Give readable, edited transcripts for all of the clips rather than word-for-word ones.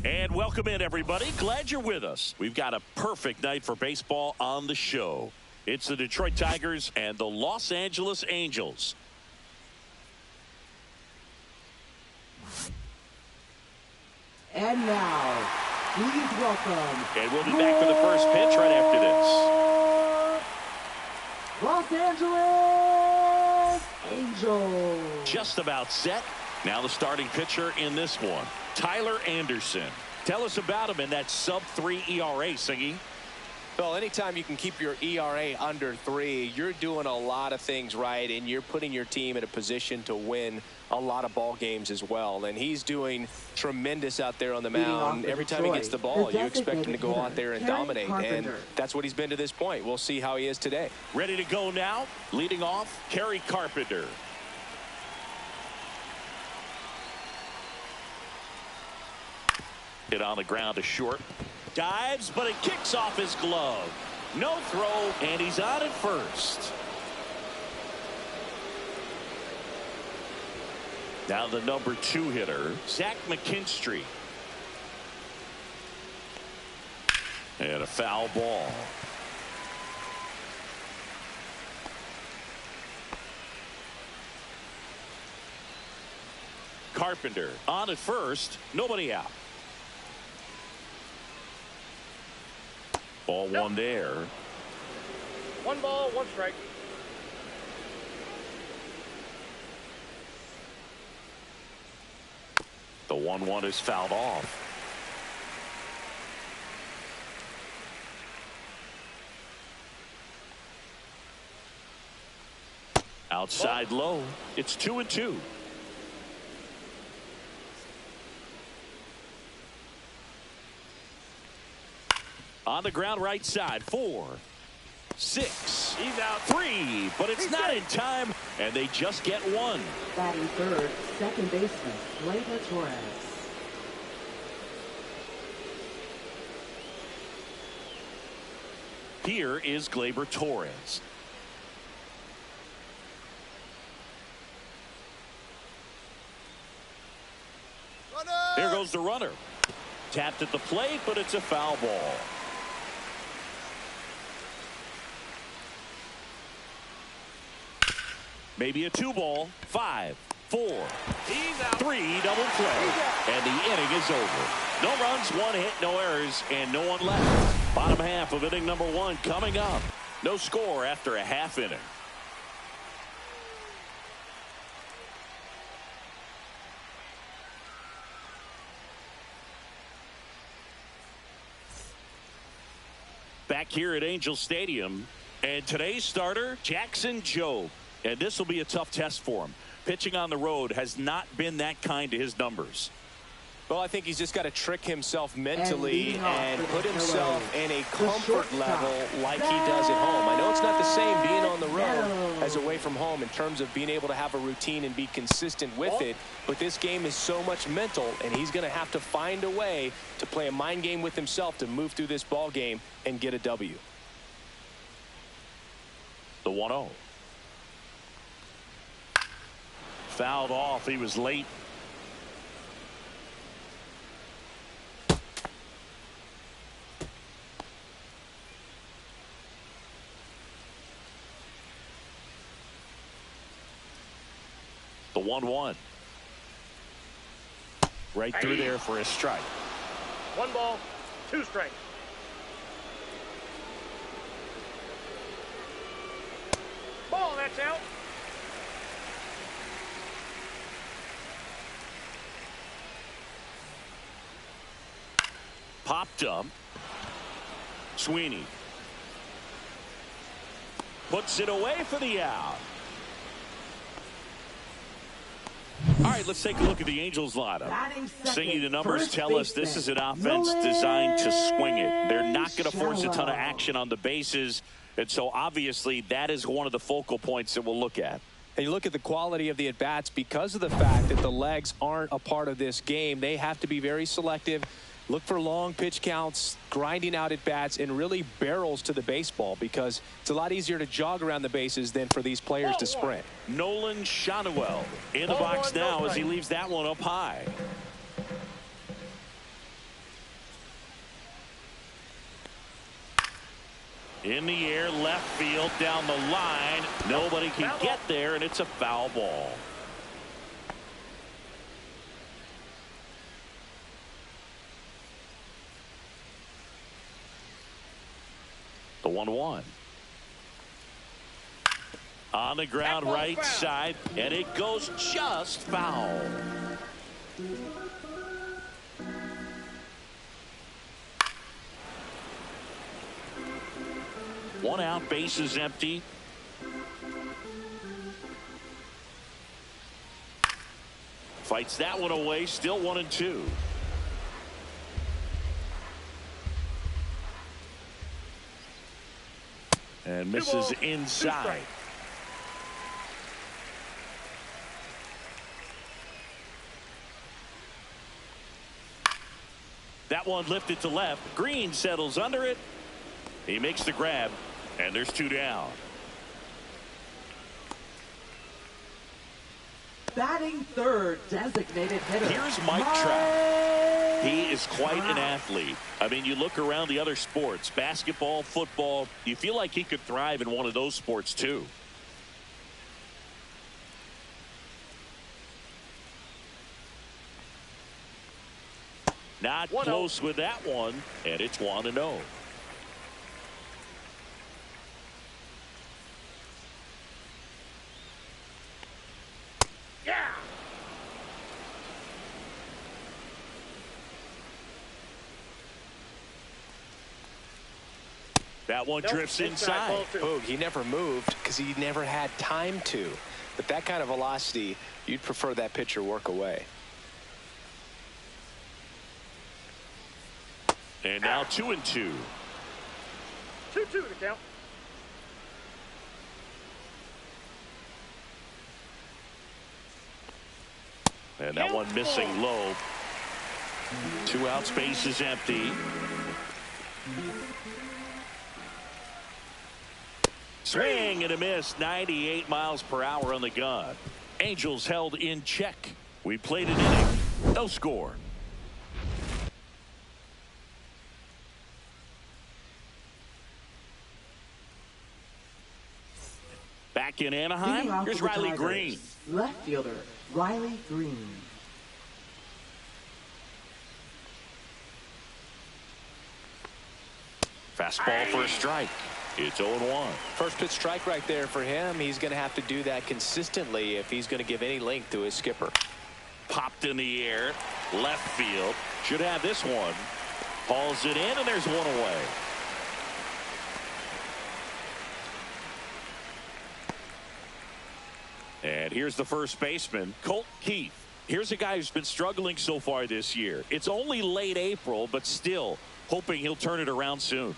And welcome in, everybody. Glad you're with us. We've got a perfect night for baseball on the show. It's the Detroit Tigers and the Los Angeles Angels. And now, please welcome. And we'll be back for the first pitch right after this. Los Angeles Angels. Just about set. Now the starting pitcher in this one, Tyler Anderson. Tell us about him in that sub-3 ERA, Singy. Well, anytime you can keep your ERA under 3, you're doing a lot of things right, and you're putting your team in a position to win a lot of ball games as well. And he's doing tremendous out there on the mound. Every time he gets the ball, you expect him to go out there and dominate, and that's what he's been to this point. We'll see how he is today. Ready to go now. Leading off, Kerry Carpenter. Hit on the ground to short. Dives, but it kicks off his glove. No throw, and he's on at first. Now the number 2 hitter, Zach McKinstry. And a foul ball. Carpenter on at first, nobody out. Ball one there. 1 ball, 1 strike. The 1-1 is fouled off. Outside low. It's 2-2. On the ground right side, 4, 6, He's out. 3, but it's not in time, and they just get 1. Batting third, second baseman, Gleyber Torres. Here is Gleyber Torres. There goes the runner. Tapped at the plate, but it's a foul ball. Maybe a 2-ball. 5, 4, He's out. 3, double play. And the inning is over. No runs, 1 hit, no errors, and no one left. Bottom half of inning number 1 coming up. No score after a half inning. Back here at Angel Stadium, and today's starter, Jackson Jobe. And this will be a tough test for him. Pitching on the road has not been that kind to his numbers. Well, I think he's just got to trick himself mentally and put himself in a comfort level like he does at home. I know it's not the same being on the road as away from home in terms of being able to have a routine and be consistent with it, but this game is so much mental, and he's going to have to find a way to play a mind game with himself to move through this ball game and get a W. The 1-0. Fouled off. He was late. The 1-1. Right through there for a strike. 1 ball, 2 strikes. Ball, that's out. Popped up. Sweeney puts it away for the out. All right, let's take a look at the Angels lineup. Singing the numbers tell us this is an offense designed to swing it. They're not going to force a ton of action on the bases, and so obviously that is one of the focal points that we'll look at. And you look at the quality of the at-bats because of the fact that the legs aren't a part of this game. They have to be very selective, look for long pitch counts, grinding out at-bats, and really barrels to the baseball because it's a lot easier to jog around the bases than for these players to sprint. Nolan Schanuel in the box now as he leaves that one up high. In the air, left field, down the line. Nobody can get there, and it's a foul ball. The 1-1. On the ground, right side, and it goes just foul. One out, base is empty. Fights that one away, still 1-2. And misses inside. That one lifted to left. Green settles under it. He makes the grab, and there's 2 down. Batting third, designated hitter. Here's Mike Trout. He is quite an athlete. I mean, you look around the other sports, basketball, football, you feel like he could thrive in one of those sports too. Not close with that one, and it's 1-0. Yeah. That one drifts inside. Boog, he never moved because he never had time to. But that kind of velocity, you'd prefer that pitcher work away. And now 2-2. 2-2 the count. And that one missing low. 2 out, space is empty. Swing and a miss. 98 miles per hour on the gun. Angels held in check. We played an inning. No score. Back in Anaheim, here's Riley Green. Left fielder, Riley Green. Fastball for a strike. It's 0-1. First pitch strike right there for him. He's going to have to do that consistently if he's going to give any length to his skipper. Popped in the air. Left field. Should have this one. Hauls it in, and there's one away. And here's the first baseman, Colt Keith. Here's a guy who's been struggling so far this year. It's only late April, but still hoping he'll turn it around soon.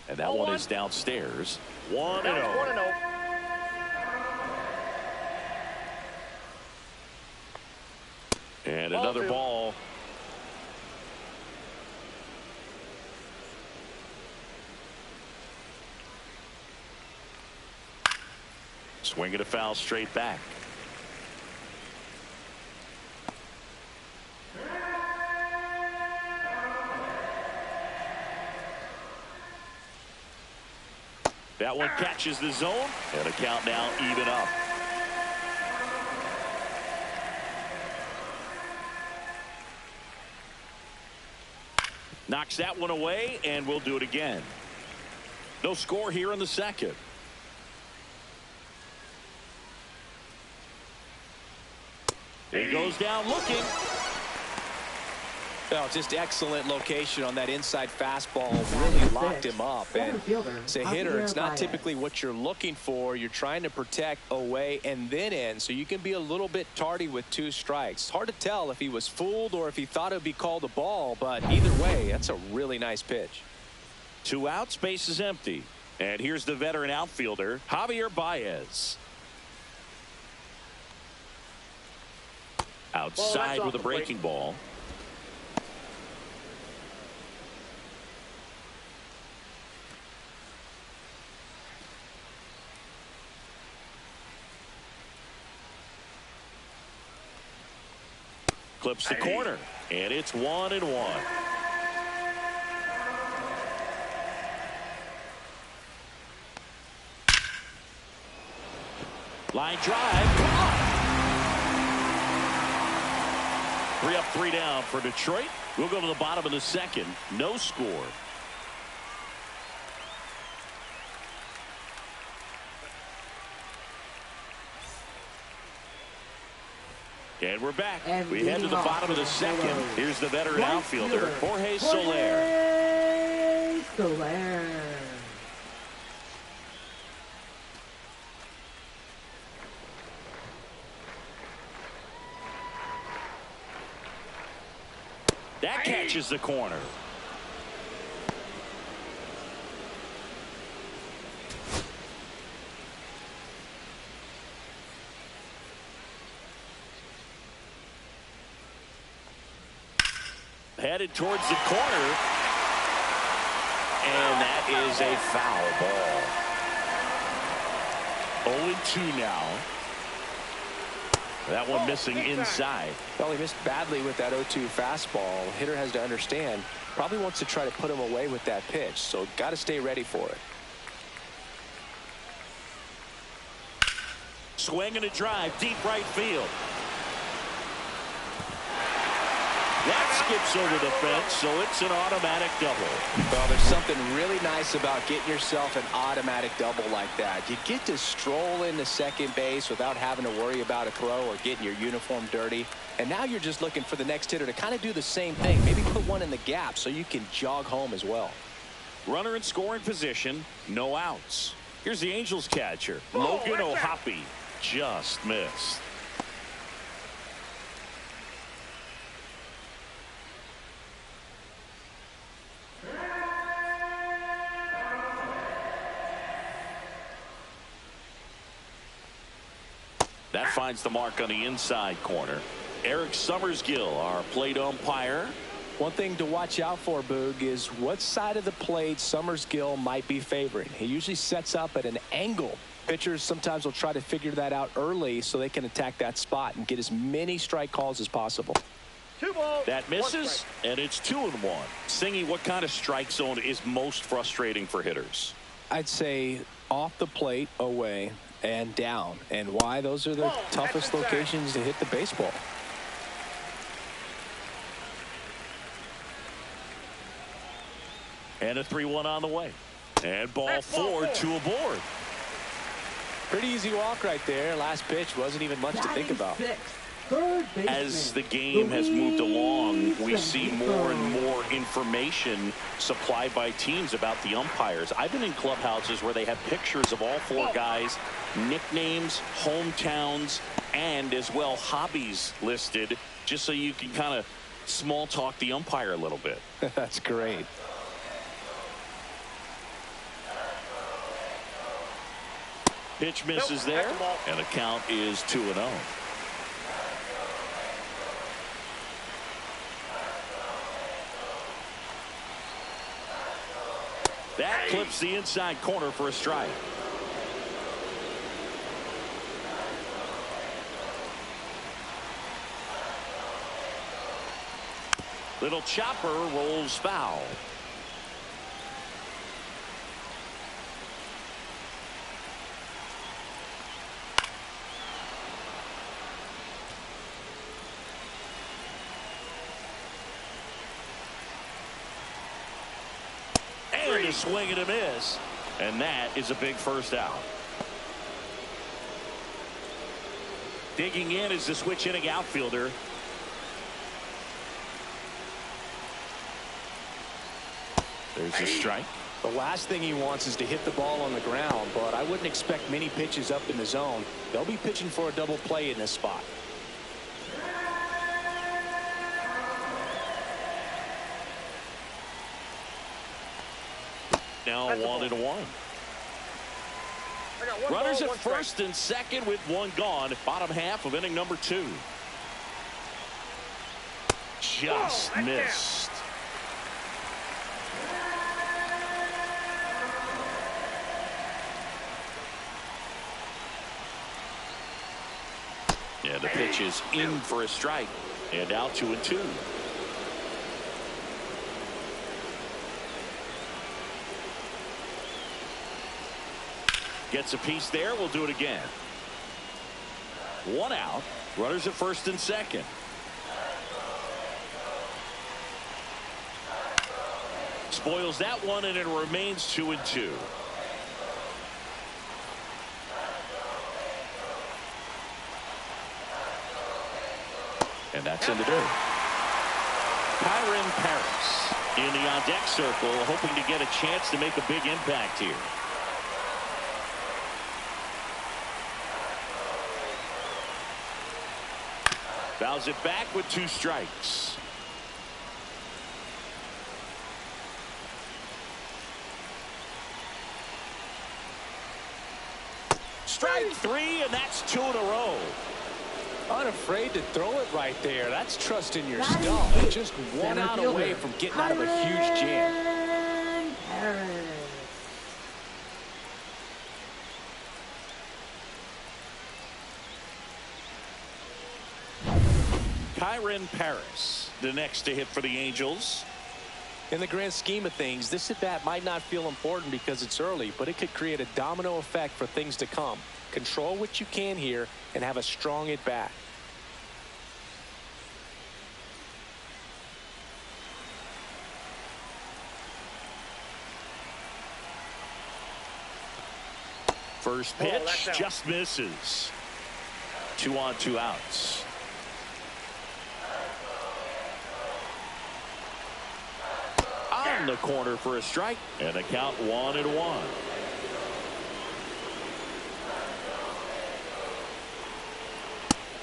And that one is downstairs. 1-0. And another ball. Swing and a foul straight back. That one catches the zone, and a count now even up. Knocks that one away, and we'll do it again. No score here in the second. He goes down looking. Oh, just excellent location on that inside fastball. Really locked him up. And as a hitter, it's not typically what you're looking for. You're trying to protect away and then in, so you can be a little bit tardy with 2 strikes. Hard to tell if he was fooled or if he thought it would be called a ball, but either way, that's a really nice pitch. 2 out, space is empty. And here's the veteran outfielder, Javier Baez. Outside with a breaking ball. Clips the corner, and it's 1-1. Line drive. Caught. 3 up, 3 down for Detroit. We'll go to the bottom of the second. No score. And we're back. And we head to the bottom of the second. Here's the veteran outfielder, Jorge Soler. Jorge Soler. That catches the corner. Headed towards the corner. And that is a foul ball. 0-2 now. That one missing inside. Well, he missed badly with that 0-2 fastball. Hitter has to understand, probably wants to try to put him away with that pitch, so got to stay ready for it. Swing and a drive, deep right field. That skips over the fence, so it's an automatic double. Well, there's something really nice about getting yourself an automatic double like that. You get to stroll into second base without having to worry about a throw or getting your uniform dirty. And now you're just looking for the next hitter to kind of do the same thing. Maybe put one in the gap so you can jog home as well. Runner in scoring position, no outs. Here's the Angels catcher, Logan O'Hoppe. Just missed. That finds the mark on the inside corner. Eric Summersgill, our plate umpire. One thing to watch out for, Boog, is what side of the plate Summersgill might be favoring. He usually sets up at an angle. Pitchers sometimes will try to figure that out early so they can attack that spot and get as many strike calls as possible. 2 balls. That misses, and it's 2-1. Singy, what kind of strike zone is most frustrating for hitters? I'd say off the plate, away, and down. And why? Those are the toughest locations to hit the baseball. And a 3-1 on the way. And ball 4, 2 aboard. Pretty easy walk right there. Last pitch wasn't even much to think about. As the game has moved along, we see more and more information supplied by teams about the umpires. I've been in clubhouses where they have pictures of all 4 guys, nicknames, hometowns, and as well hobbies listed, just so you can kind of small talk the umpire a little bit. That's great. Pitch misses there, and the count is 2-0. That clips the inside corner for a strike. Little chopper rolls foul. And a swing and a miss. And that is a big first out. Digging in is the switch hitting outfielder. There's a strike. The last thing he wants is to hit the ball on the ground, but I wouldn't expect many pitches up in the zone. They'll be pitching for a double play in this spot. Now 1-1. Runners at first and second with 1 gone. Bottom half of inning number 2. Just missed. Yeah, the pitch is in for a strike. And now 2-2. Gets a piece there. We'll do it again. One out. Runners at first and second. Spoils that one, and it remains 2-2. And that's in the dirt. Kyren Paris in the on-deck circle, hoping to get a chance to make a big impact here. Fouls it back with 2 strikes. Strike 3, and that's 2 in a row. Unafraid to throw it right there. That's trusting your stuff. Just one out away from getting out of a huge jam. Kyren Paris, the next to hit for the Angels. In the grand scheme of things, this at-bat might not feel important because it's early, but it could create a domino effect for things to come. Control what you can here and have a strong at-bat. First pitch just misses. 2 on, 2 outs. On the corner for a strike, and a count 1-1.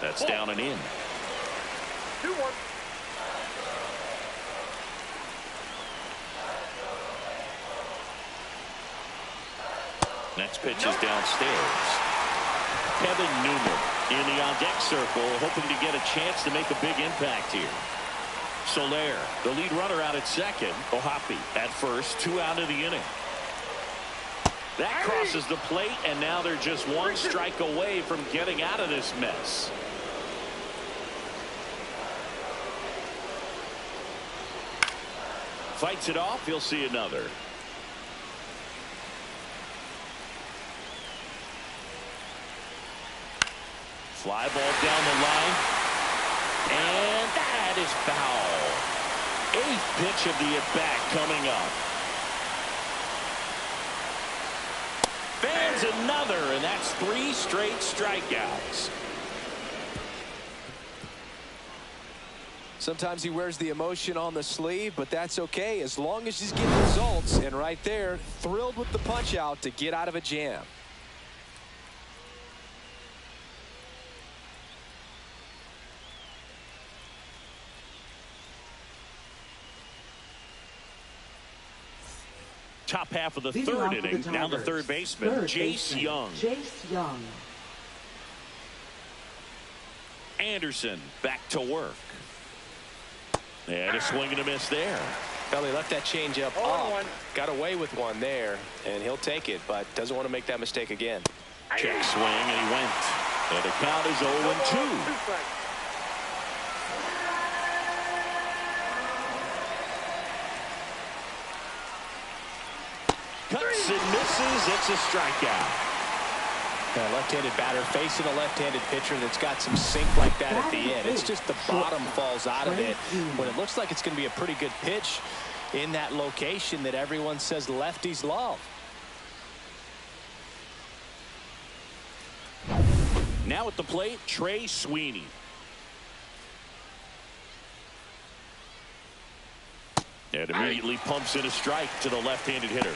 That's down and in. 2-1. Next pitch is downstairs. Kevin Newman in the on-deck circle, hoping to get a chance to make a big impact here. Soler, the lead runner, out at second. Ohapi at first, 2 out of the inning. That crosses the plate, and now they're just 1 strike away from getting out of this mess. Fights it off. He'll see another. Fly ball down the line. And that is foul. 8th pitch of the at-bat coming up. Fans another, and that's 3 straight strikeouts. Sometimes he wears the emotion on the sleeve, but that's okay as long as he's getting results. And right there, thrilled with the punch out to get out of a jam. Top half of the third inning. Now the third baseman, Jace Young. Jace Young. Anderson back to work. And a swing and a miss there. Well, he left that changeup up. Got away with one there, and he'll take it, but doesn't want to make that mistake again. Check swing, and he went. And the count is 0-2. Cuts and misses. It's a strikeout. A left-handed batter facing a left-handed pitcher that's got some sink like that at the end. It's just the bottom falls out of it when it looks like it's going to be a pretty good pitch in that location that everyone says lefties love. Now at the plate, Trey Sweeney. And immediately pumps in a strike to the left-handed hitter.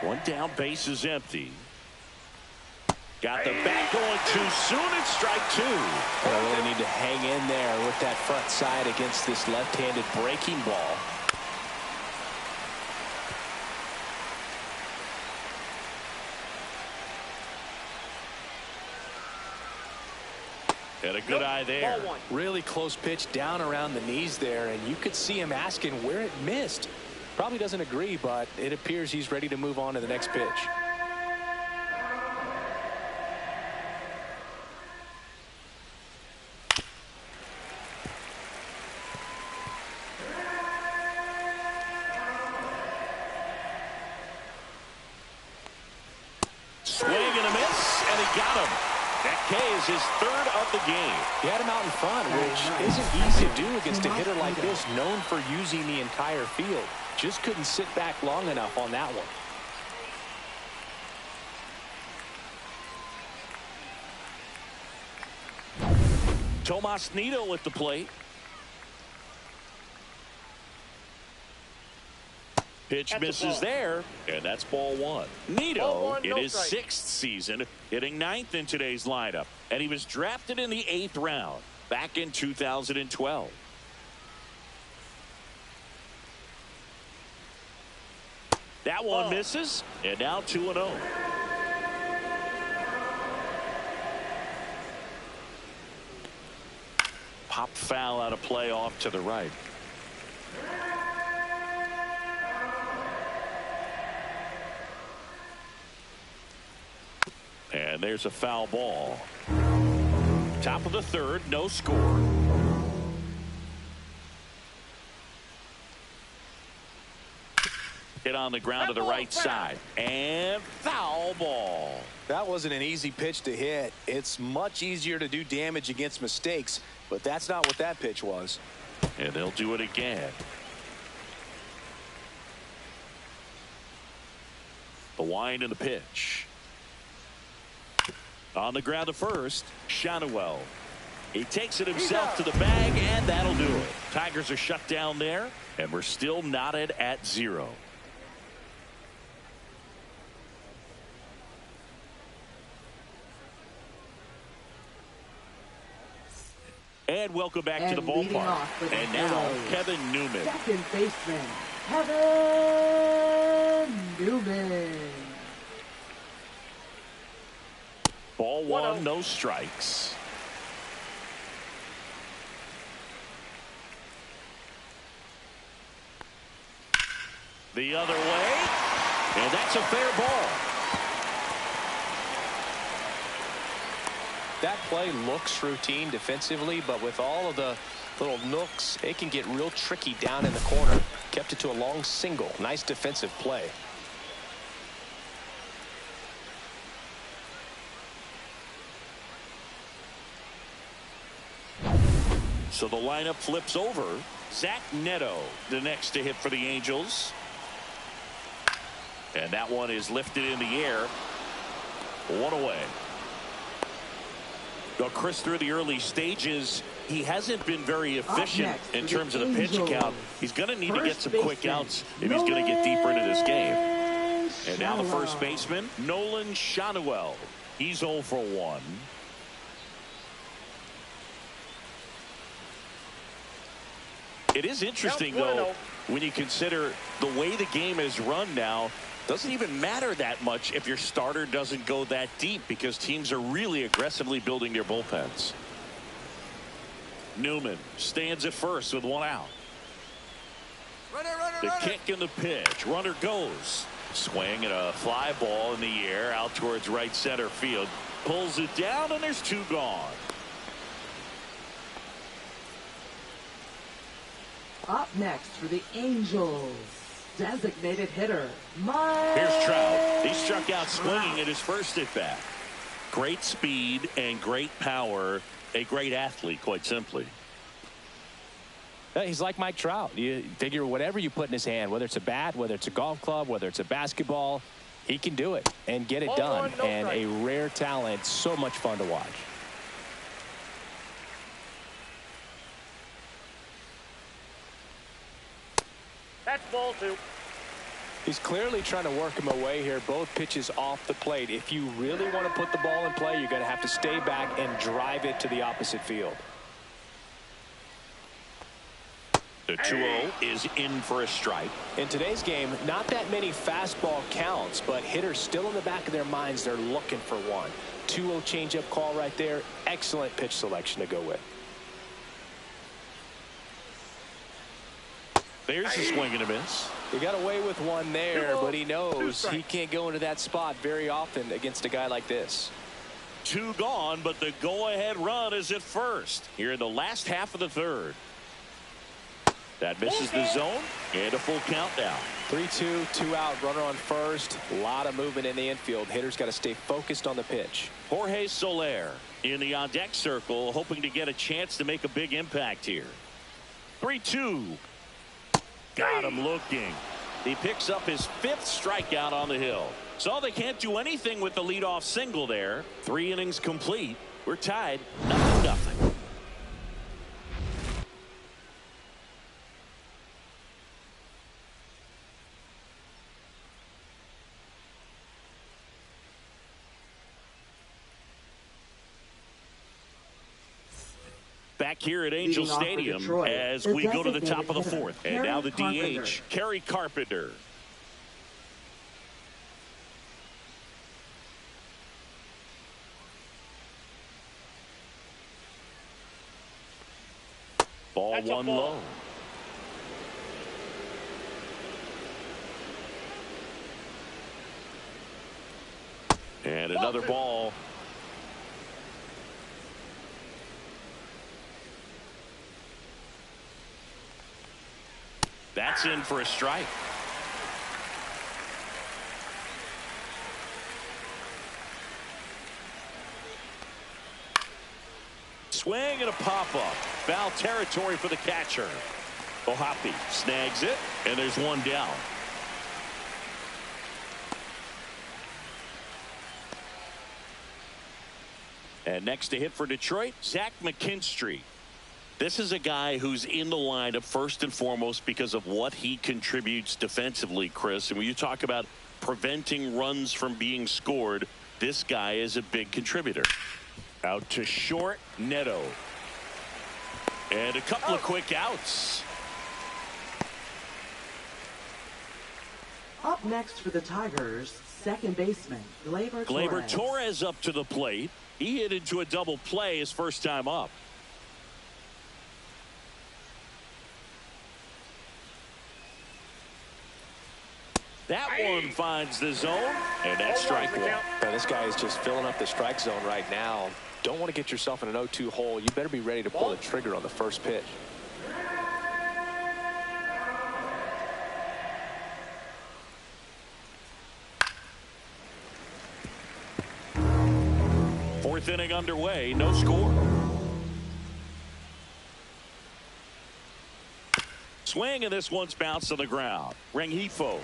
One down, base is empty. Got the bat going too soon. It's strike 2. They really need to hang in there with that front side against this left-handed breaking ball. And a good eye there. Really close pitch down around the knees there, and you could see him asking where it missed. Probably doesn't agree, but it appears he's ready to move on to the next pitch. got him. That K is his third of the game. He had him out in front, which isn't easy to do against a hitter like this, known for using the entire field. Just couldn't sit back long enough on that one. Tomas Nido at the plate. Pitch misses there, and that's ball one. Nido in his sixth season, hitting ninth in today's lineup, and he was drafted in the 8th round back in 2012. That one misses, and now 2-0. Pop foul out of play off to the right. And there's a foul ball. Top of the third, no score. Hit on the ground to the right side. And foul ball. That wasn't an easy pitch to hit. It's much easier to do damage against mistakes, but that's not what that pitch was. And they'll do it again. The wind and the pitch. On the ground to first, Shanuel. He takes it himself to the bag, and that'll do it. Tigers are shut down there, and we're still knotted at 0. And welcome back to the ballpark. And now, Kevin Newman. Second baseman, Kevin Newman. Ball one, no strikes. The other way, and that's a fair ball. That play looks routine defensively, but with all of the little nooks, it can get real tricky down in the corner. Kept it to a long single. Nice defensive play. So the lineup flips over. Zach Neto, the next to hit for the Angels. And that one is lifted in the air. One away. Well, Chris, through the early stages, he hasn't been very efficient in terms of the pitch count. He's going to need to get some quick outs if he's going to get deeper into this game. And now the first baseman, Nolan Shanuel. He's 0 for 1. It is interesting, though, when you consider the way the game is run now. Doesn't even matter that much if your starter doesn't go that deep, because teams are really aggressively building their bullpens. Newman stands at first with one out. The kick and the pitch. Runner goes. Swing and a fly ball in the air out towards right center field. Pulls it down, and there's 2 gone. Up next for the Angels, designated hitter, Mike. Here's Trout. He struck out swinging at his first at bat. Great speed and great power. A great athlete, quite simply. He's like Mike Trout. You figure whatever you put in his hand, whether it's a bat, whether it's a golf club, whether it's a basketball, he can do it and get it done. And a rare talent, so much fun to watch. That's ball 2. He's clearly trying to work him away here. Both pitches off the plate. If you really want to put the ball in play, you're going to have to stay back and drive it to the opposite field. The 2-0 is in for a strike. In today's game, not that many fastball counts, but hitters still in the back of their minds, they're looking for one. 2-0 changeup call right there. Excellent pitch selection to go with. There's a swing and a miss. He got away with one there, but he knows he can't go into that spot very often against a guy like this. 2 gone, but the go-ahead run is at first here in the last half of the third. That misses the zone, and a full count now. 3-2, 2 out, runner on first. A lot of movement in the infield. Hitter's got to stay focused on the pitch. Jorge Soler in the on-deck circle, hoping to get a chance to make a big impact here. 3-2. Got him looking. He picks up his 5th strikeout on the hill. So they can't do anything with the leadoff single there. 3 innings complete. We're tied, 0-0. Back here at Angel Stadium as we go to the top of the 4th. And now the DH, Kerry Carpenter. Ball 1 low. And another ball. That's in for a strike. Swing and a pop-up. Foul territory for the catcher. O'Hoppe snags it, and there's 1 down. And next to hit for Detroit, Zach McKinstry. This is a guy who's in the lineup first and foremost because of what he contributes defensively, Chris. And when you talk about preventing runs from being scored, this guy is a big contributor. Out to short, Neto. And a couple of quick outs. Up next for the Tigers, second baseman, Gleyber Torres up to the plate. He hit into a double play his first time up. That one finds the zone, and that's strike 1. Man, this guy is just filling up the strike zone right now. Don't want to get yourself in an 0-2 hole. You better be ready to pull the trigger on the first pitch. Fourth inning underway, no score. Swing, and this one's bounced on the ground. Rengifo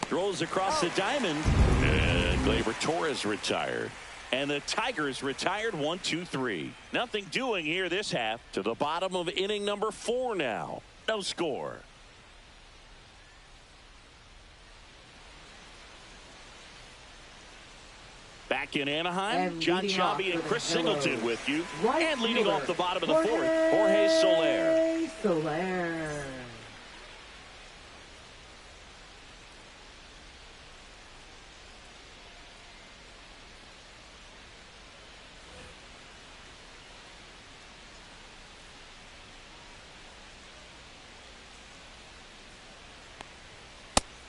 throws across the diamond, and Gleyber Torres retired. And the Tigers retired 1-2-3. Nothing doing here this half. To the bottom of inning number 4 now. No score. Back in Anaheim, John Shelby and Chris Singleton with you. And leading off the bottom of the 4th, Jorge Soler.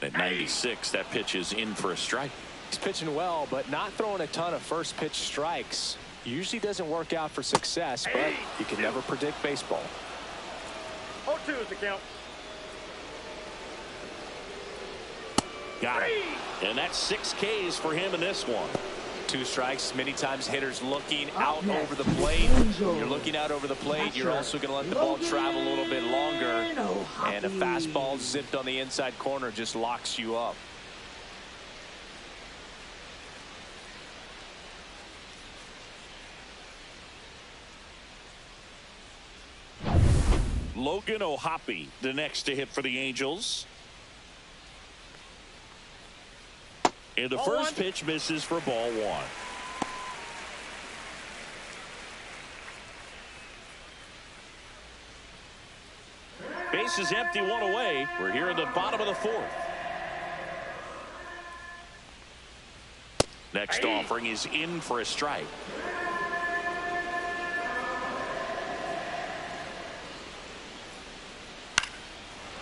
At 96, that pitch is in for a strike. He's pitching well, but not throwing a ton of first pitch strikes. Usually doesn't work out for success, but you can never predict baseball. 0-2 is the count. Got it. And that's 6 Ks for him in this one. 2 strikes. Many times hitters looking out over the plate. You're looking out over the plate. You're also going to let the ball travel a little bit longer. And a fastball zipped on the inside corner just locks you up. Logan O'Hoppe, the next to hit for the Angels. And the first pitch misses for ball 1. Base is empty, 1 away. We're here in the bottom of the 4th. Next offering is in for a strike.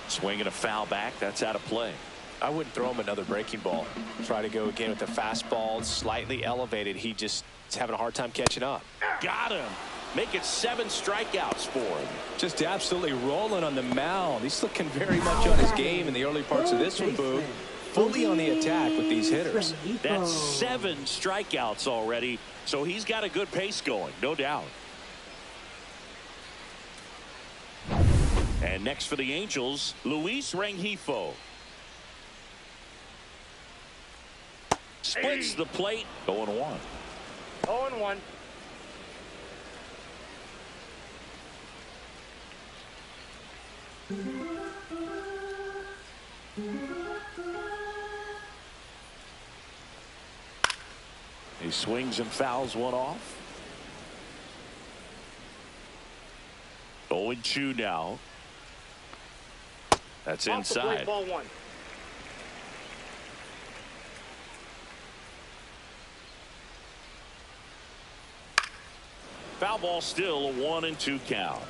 Swing and a foul back. That's out of play. I wouldn't throw him another breaking ball. Try to go again with the fastball slightly elevated. He just is having a hard time catching up. Got him. make it 7 strikeouts for him. Just absolutely rolling on the mound. He's looking very much on his game in the early parts of this one, Boog. Fully on the attack with these hitters. That's 7 strikeouts already, so he's got a good pace going, no doubt. And next for the Angels, Luis Rengifo. Splits the plate, 0-1. 0-1. He swings and fouls one off. 0-2 now. That's inside. Ball 1. Foul ball, still a 1-2 count.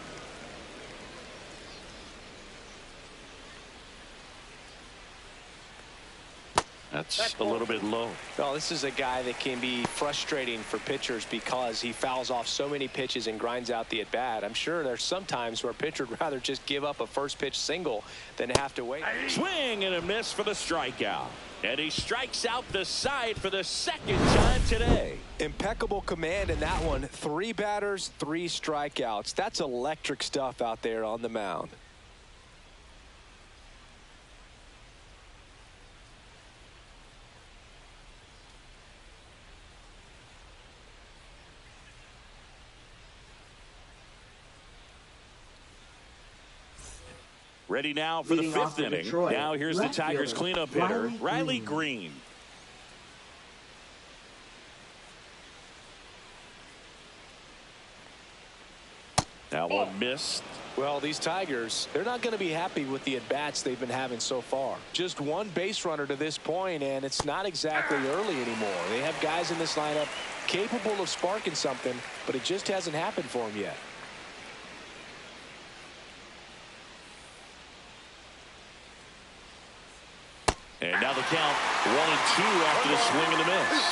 That's a little bit low. Well, this is a guy that can be frustrating for pitchers because he fouls off so many pitches and grinds out the at-bat. I'm sure there's some times where a pitcher would rather just give up a first pitch single than have to wait. Swing and a miss for the strikeout. And he strikes out the side for the 2nd time today. Impeccable command in that one. 3 batters, 3 strikeouts. That's electric stuff out there on the mound. Ready now for the 5th inning. Detroit, Now here's the Tigers cleanup hitter, Riley Green. That one missed. Well, these Tigers, they're not going to be happy with the at-bats they've been having so far. Just 1 base runner to this point, and it's not exactly early anymore. They have guys in this lineup capable of sparking something, but it just hasn't happened for them yet. And now the count 1-2 after the swing and the miss.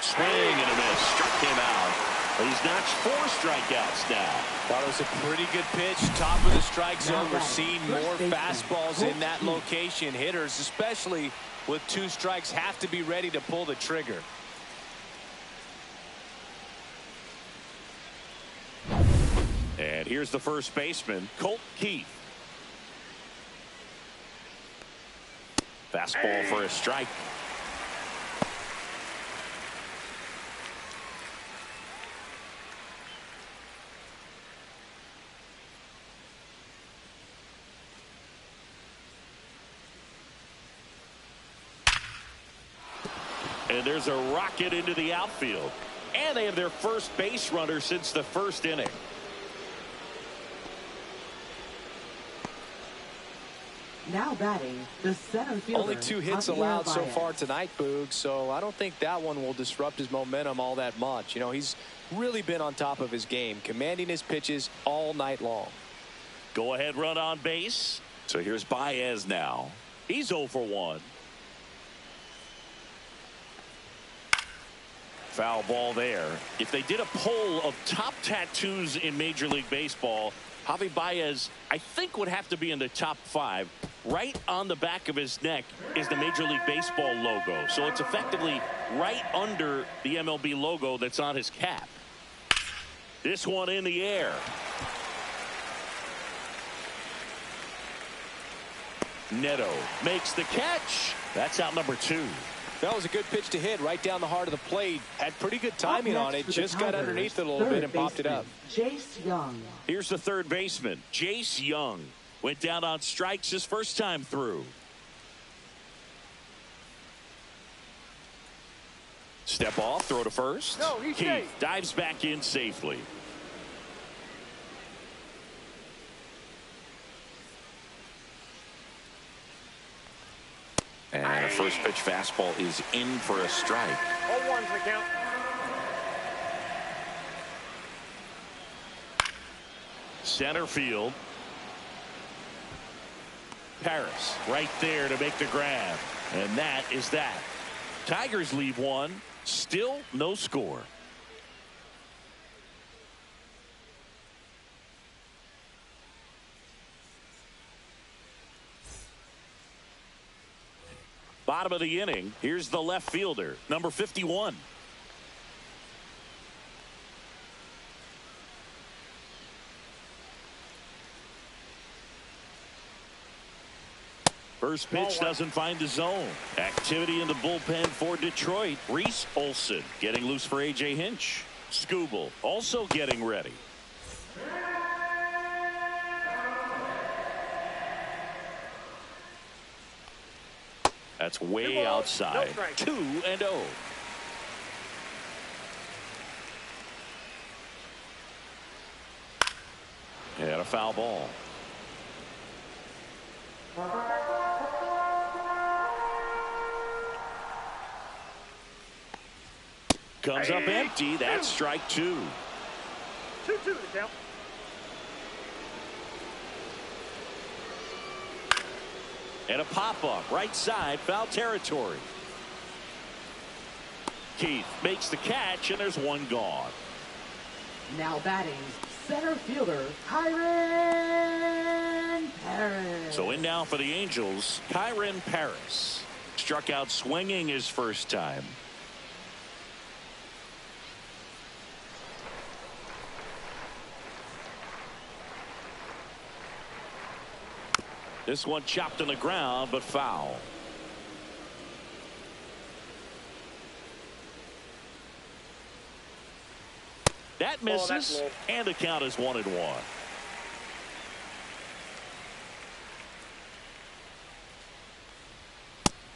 Swing and a miss. Struck him out. But he's notched 4 strikeouts now. Thought it was a pretty good pitch. Top of the strike zone. We're seeing more fastballs in that location. Hitters, especially with 2 strikes, have to be ready to pull the trigger. And here's the first baseman, Colt Keith. Fastball for a strike. And there's a rocket into the outfield. And they have their first base runner since the 1st inning. Now batting, the center fielder. Only 2 hits Javier allowed so Baez. far tonight, Boog, so I don't think that one will disrupt his momentum all that much. You know, he's really been on top of his game, commanding his pitches all night long. Go ahead run on base. So here's Baez now. He's 0 for 1. Foul ball there. If they did a poll of top tattoos in Major League Baseball, Javi Baez, I think, would have to be in the top 5. Right on the back of his neck is the Major League Baseball logo. So it's effectively right under the MLB logo that's on his cap. This one in the air. Neto makes the catch. That's out number 2. That was a good pitch to hit right down the heart of the plate. Had pretty good timing on it. Just got underneath it a little bit and popped it up. Jace Young. Here's the 3rd baseman, Jace Young. Went down on strikes his first time through. Step off, throw to first. No, he's Keith safe. dives back in safely. And a first pitch fastball is in for a strike. 0-1's the count. Center field. Paris right there to make the grab. And that is that. Tigers leave one. Still no score. Bottom of the inning. Here's the left fielder, number 51. First pitch doesn't find the zone. Activity in the bullpen for Detroit. Reese Olson getting loose for A.J. Hinch. Skubal also getting ready. That's way outside. 2-0. And a foul ball. Comes up empty. That's strike 2. 2-2 the count. And a pop-up right side, foul territory. Keith makes the catch, and there's one gone. Now batting, center fielder, Kyren Paris. So in now for the Angels, Kyren Paris. Struck out swinging his first time. This one chopped on the ground, but foul. That misses, and the count is 1-1.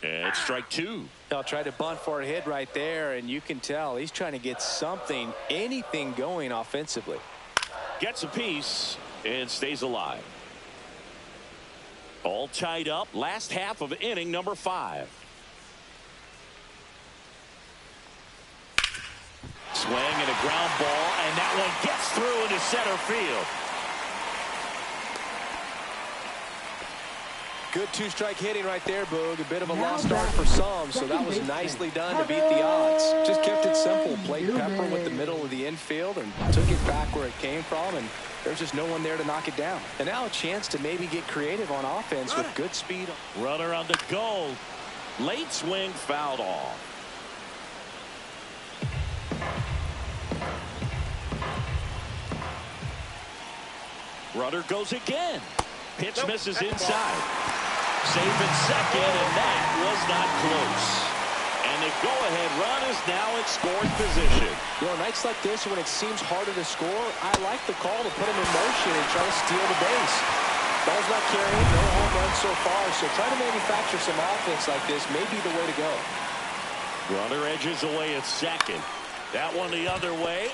And strike 2. They'll try to bunt for a hit right there, and you can tell he's trying to get something, anything going offensively. Gets a piece and stays alive. All tied up. Last half of inning number 5. Swing and a ground ball, and that one gets through into center field. Good two-strike hitting right there, Boog. A bit of a lost start for some, so that was nicely done to beat the odds. Just kept it simple. Played Pepper with the middle of the infield and took it back where it came from, and there's just no one there to knock it down. And now a chance to maybe get creative on offense with good speed. Runner on the go. Late swing fouled off. Runner goes again. Pitch misses inside. Safe in second, and that was not close. And the go-ahead run is now in scoring position. You know, nights like this when it seems harder to score, I like the call to put him in motion and try to steal the base. Ball's not carrying, no home runs so far, so try to manufacture some offense like this may be the way to go. Runner edges away at second. That one the other way.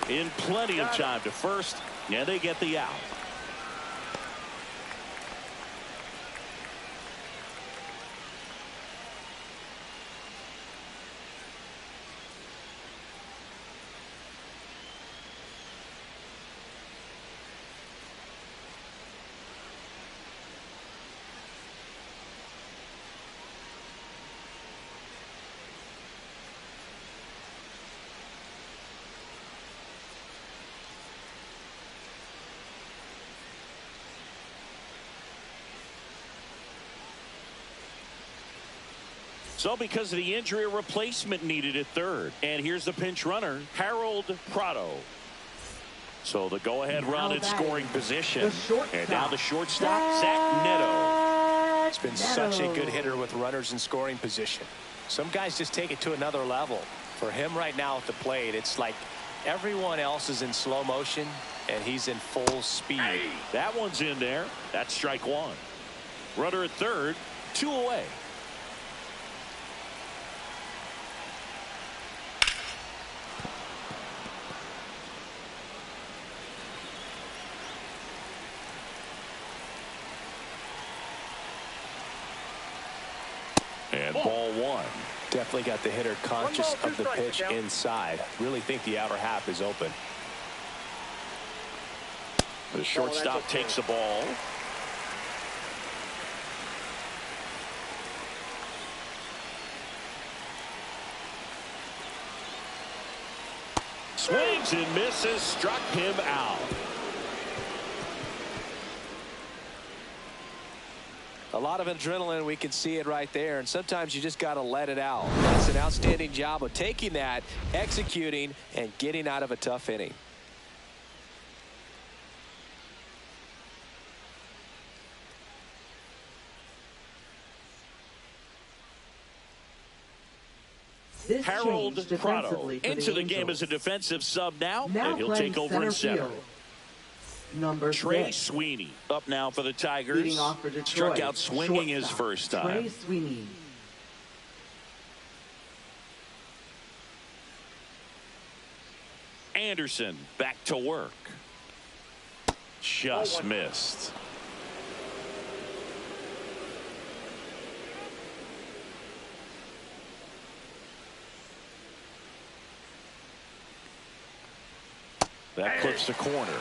In plenty of time to first, and they get the out. So because of the injury, a replacement needed at third. And here's the pinch runner, Harold Prado. So the go-ahead run in scoring position. And now the shortstop, Zach Neto. It's been such a good hitter with runners in scoring position. Some guys just take it to another level. For him right now at the plate, it's like everyone else is in slow motion, and he's in full speed. That one's in there. That's strike 1. Runner at third, 2 away. And ball 1. Definitely got the hitter conscious of the pitch inside. Really think the outer half is open. The shortstop takes the ball. Swings and misses, struck him out. A lot of adrenaline, we can see it right there, and sometimes you just got to let it out. That's an outstanding job of taking that, executing, and getting out of a tough inning. This Harold change Prado defensively for into the Angels. game as a defensive sub now and he'll playing take over in center. field. Number Trey 6. Sweeney up now for the Tigers. Leading off for Detroit, Struck out swinging his shortstop, first time. Trey Sweeney. Anderson back to work. Just missed. That clips the corner.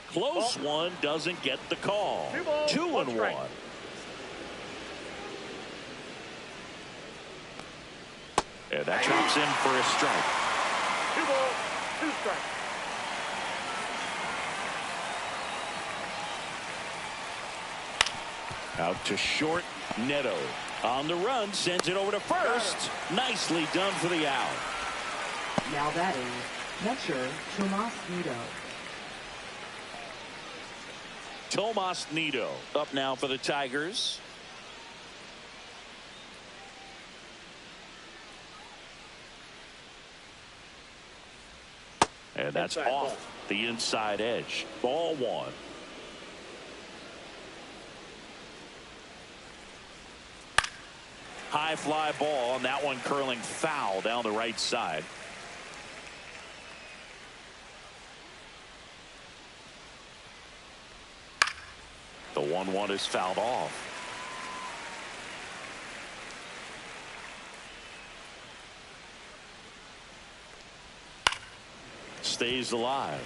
Close one, doesn't get the call. 2-1. And that drops in for a strike. 2 balls, 2 strikes. Out to short. Neto on the run, sends it over to first. Nicely done for the out. Now batting, catcher Tomas Nido. Tomas Nido up now for the Tigers. And that's Inside off ball. the inside edge. Ball 1. High fly ball, and that one curling foul down the right side. The 1-1 is fouled off. Stays alive.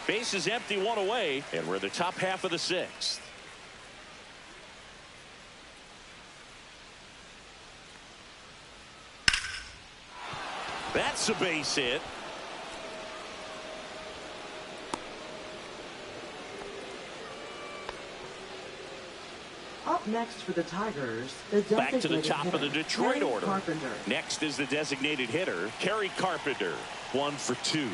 Base is empty, 1 away, and we're the top half of the 6th. That's a base hit. Up next for the Tigers, the Back to the designated top of the hitter, Detroit Kerry order. Carpenter. Next is the designated hitter, Kerry Carpenter. 1 for 2.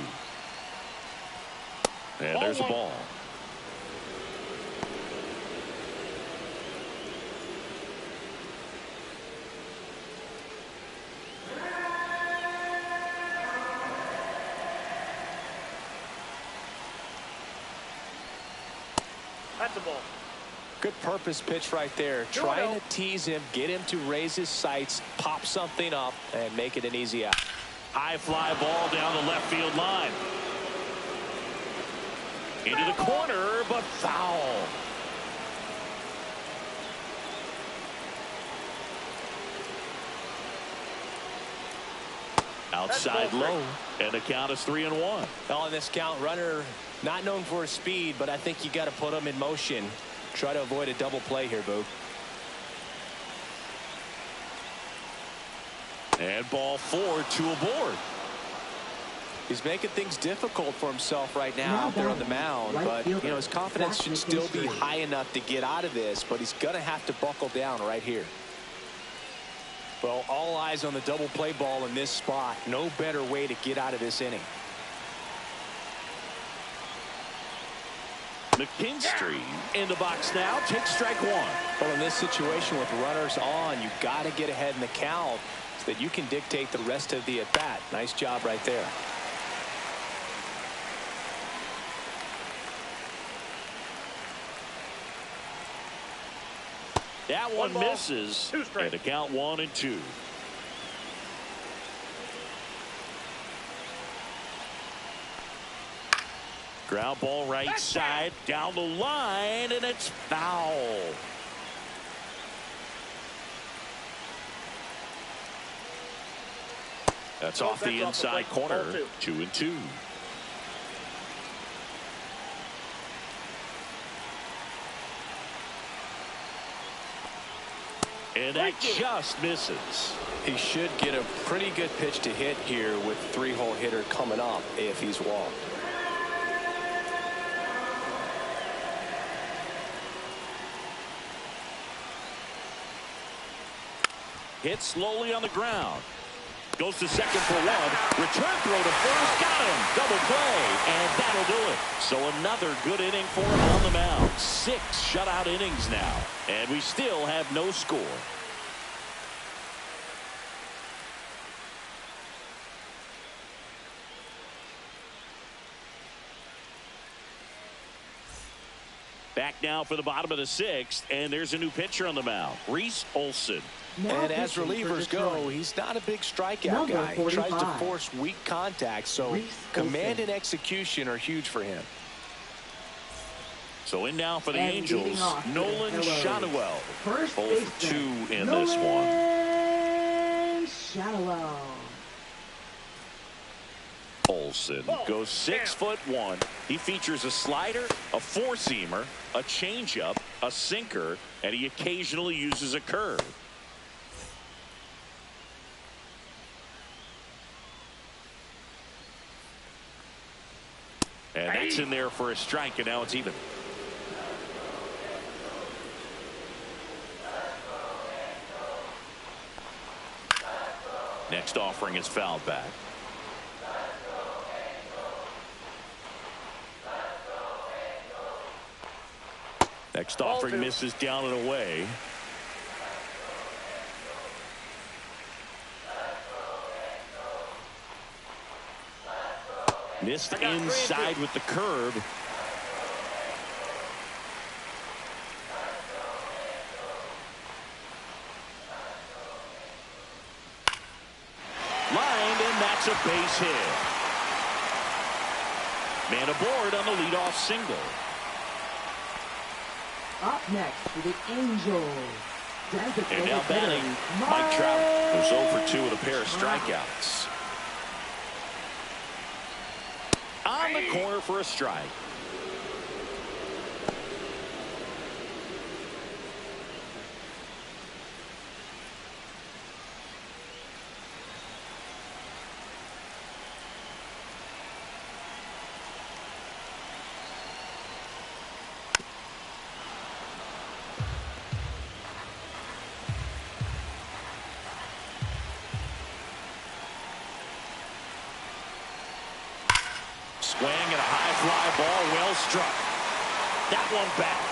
And there's a ball. That's a ball. Good purpose pitch right there. Trying to tease him, get him to raise his sights, pop something up, and make it an easy out. High fly ball down the left field line. Into the corner, but foul. Outside low, and the count is 3-1. On this count, runner not known for his speed, but I think you got to put him in motion. Try to avoid a double play here, Boo. And ball 4, 2 aboard. He's making things difficult for himself right now out there on the mound, but you know his confidence should still be high enough to get out of this, but he's going to have to buckle down right here. Well, all eyes on the double play ball in this spot. No better way to get out of this inning. McKinstry in the box now. Takes strike 1. Well, in this situation with runners on, you got to get ahead in the count so that you can dictate the rest of the at-bat. Nice job right there. That one ball, misses. 2 strikes. And the count 1-2. Ground ball right side down the line, and it's foul. That's off the inside corner. 2-2. And that just misses. He should get a pretty good pitch to hit here with 3-hole hitter coming up if he's walked. Hit slowly on the ground. Goes to second for one. Return throw to first. Got him. Double play. And that'll do it. So another good inning for him on the mound. 6 shutout innings now. And we still have no score. Back now for the bottom of the 6th. And there's a new pitcher on the mound. Reese Olson. And as relievers go, he's not a big strikeout guy. He tries to force weak contact, so command and exexecution are huge for him. So in now for the Angels, Nolan Schanuel. Both 2 in this one. Olson goes 6'1". He features a slider, a 4-seamer, a changeup, a sinker, and he occasionally uses a curve. And that's in there for a strike, and now it's even. Next offering is fouled back. Next offering misses down and away. Missed inside with the curve. Lined, and that's a base hit. Man aboard on the leadoff single. Up next for the Angels. And now batting, Mike Trout, who's 0 for 2 with a pair of strikeouts. On the corner for a strike. Swing and a high fly ball, well struck. That one back.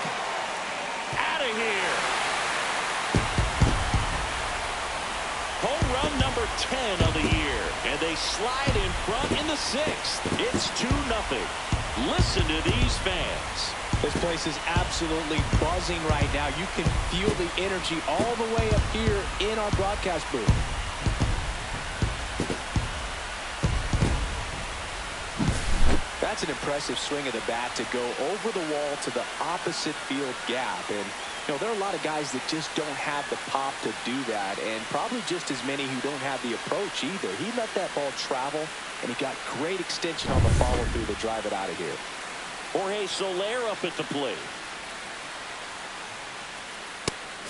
Out of here. Home run number 10 of the year. And they slide in front in the 6th. It's 2-0. Listen to these fans. This place is absolutely buzzing right now. You can feel the energy all the way up here in our broadcast booth. That's an impressive swing of the bat to go over the wall to the opposite field gap. And, you know, there are a lot of guys that just don't have the pop to do that, and probably just as many who don't have the approach either. He let that ball travel, and he got great extension on the follow-through to drive it out of here. Jorge Soler up at the plate.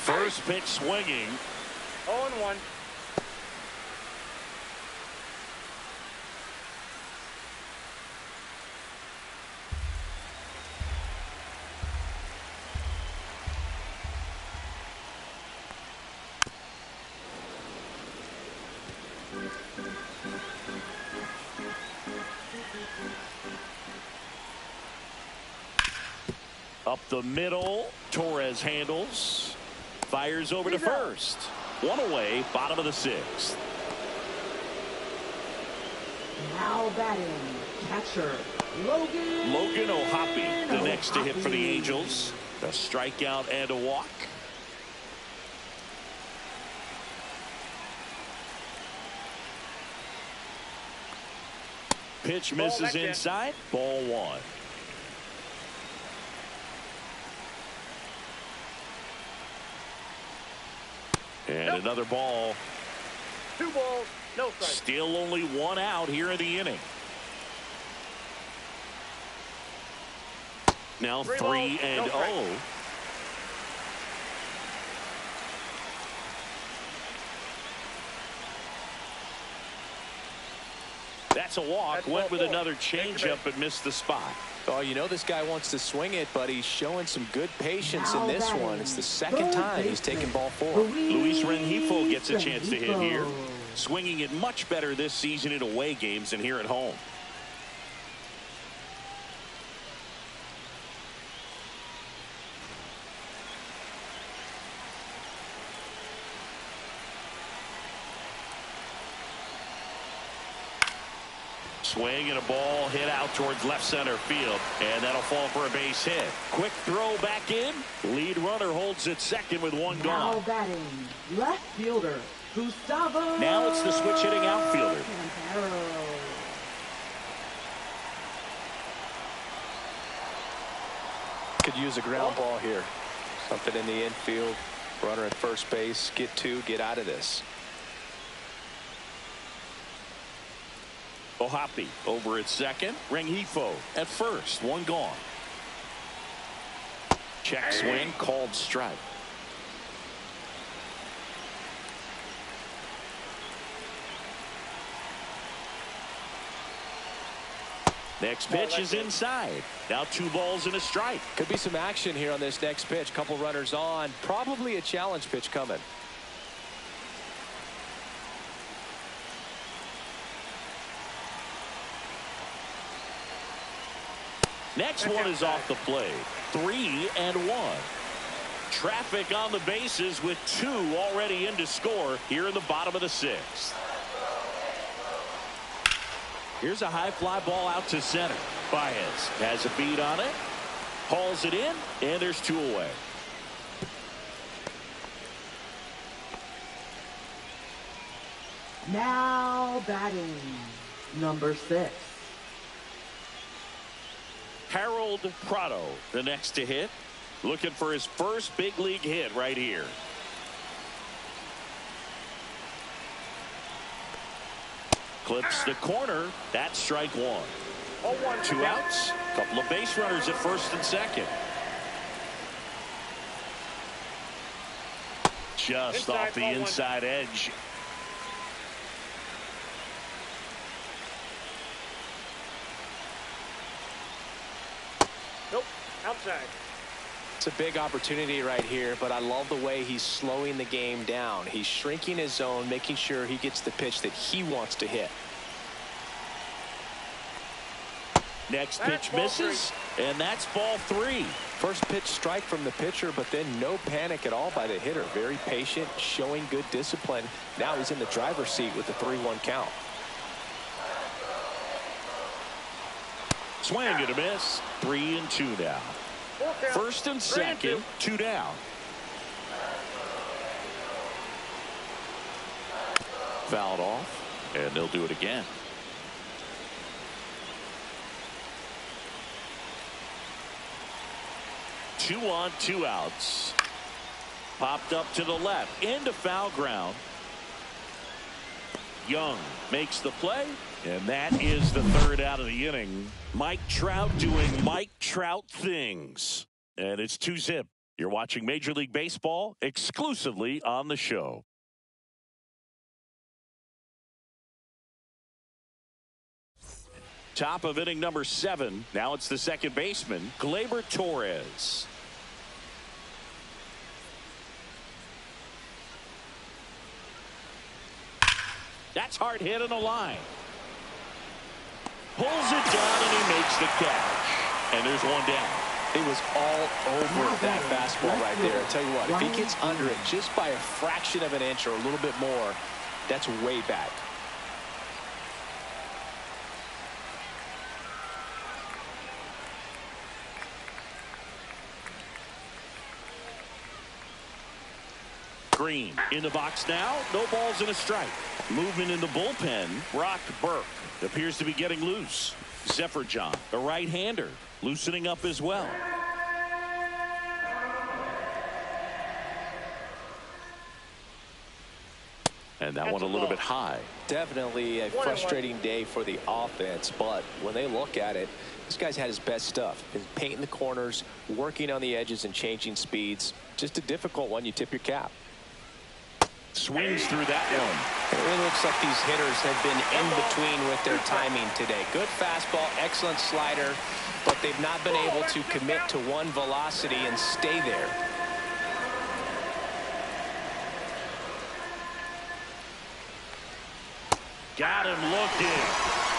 First pitch swinging. 0-1. Up the middle, Torres handles, fires over to first. One away, bottom of the 6th. Now batting, catcher Logan O'Hoppe, the next to hit for the Angels. A strikeout and a walk. Pitch misses inside, ball 1. And another ball. 2 balls, No strike. Still only one out here in the inning. Now 3-0. That's a walk. Went with another changeup but missed the spot. Oh, you know this guy wants to swing it, but he's showing some good patience in this one. It's the second time he's taken ball 4. Luis Rengifo gets a chance to hit here. Swinging it much better this season in away games than here at home. Swing and a ball hit out towards left center field, and that'll fall for a base hit. Quick throw back in. Lead runner holds it second with one gone. Now batting, left fielder, Gustavo. Now it's the switch hitting outfielder. Quintero. Could use a ground ball here. Something in the infield. Runner at first base. Get 2. Get out of this. Ohapi over at second. Rengifo at first. One gone. Check swing. Called strike. Next pitch is inside. Now 2 balls and a strike. Could be some action here on this next pitch. Couple runners on. Probably a challenge pitch coming. Next one is off the plate. 3-1. Traffic on the bases with 2 already in to score here in the bottom of the 6th. Here's a high fly ball out to center. Baez has a beat on it. Hauls it in, and there's 2 away. Now batting, number 6. Harold Prado, the next to hit. Looking for his first big league hit right here. Clips the corner. That's strike 1. 0-1. 2 outs. Couple of base runners at first and second. Just off the inside edge. Nope. Outside. It's a big opportunity right here, but I love the way he's slowing the game down. He's shrinking his zone, making sure he gets the pitch that he wants to hit. Next pitch misses, and that's ball 3. First pitch strike from the pitcher, but then no panic at all by the hitter. Very patient, showing good discipline. Now he's in the driver's seat with the 3-1 count. Swing and a miss. 3-2 now. First and second, 2 down. Fouled off, and they'll do it again. Two on, 2 outs. Popped up to the left, into foul ground. Young makes the play, and that is the 3rd out of the inning. Mike Trout doing Mike Trout things. And it's 2-zip. You're watching Major League Baseball exclusively on the show. Top of inning number 7. Now it's the second baseman, Gleyber Torres. That's hard hit on the line. Pulls it down and he makes the catch. And there's 1 down. He was all over that fastball right there. I'll tell you what, if he gets under it just by a fraction of an inch or a little bit more, that's way back. Green in the box now. No balls and a strike. Movement in the bullpen. Brock Burke appears to be getting loose. Zephyr-John, the right-hander, loosening up as well. And that one a little bit high. Definitely a frustrating day for the offense, but when they look at it, this guy's had his best stuff. He's painting the corners, working on the edges, and changing speeds. Just a difficult one. You tip your cap. Swings through that one. It really looks like these hitters have been in between with their timing today. Good fastball, excellent slider, but they've not been able to commit to one velocity and stay there. Got him looking.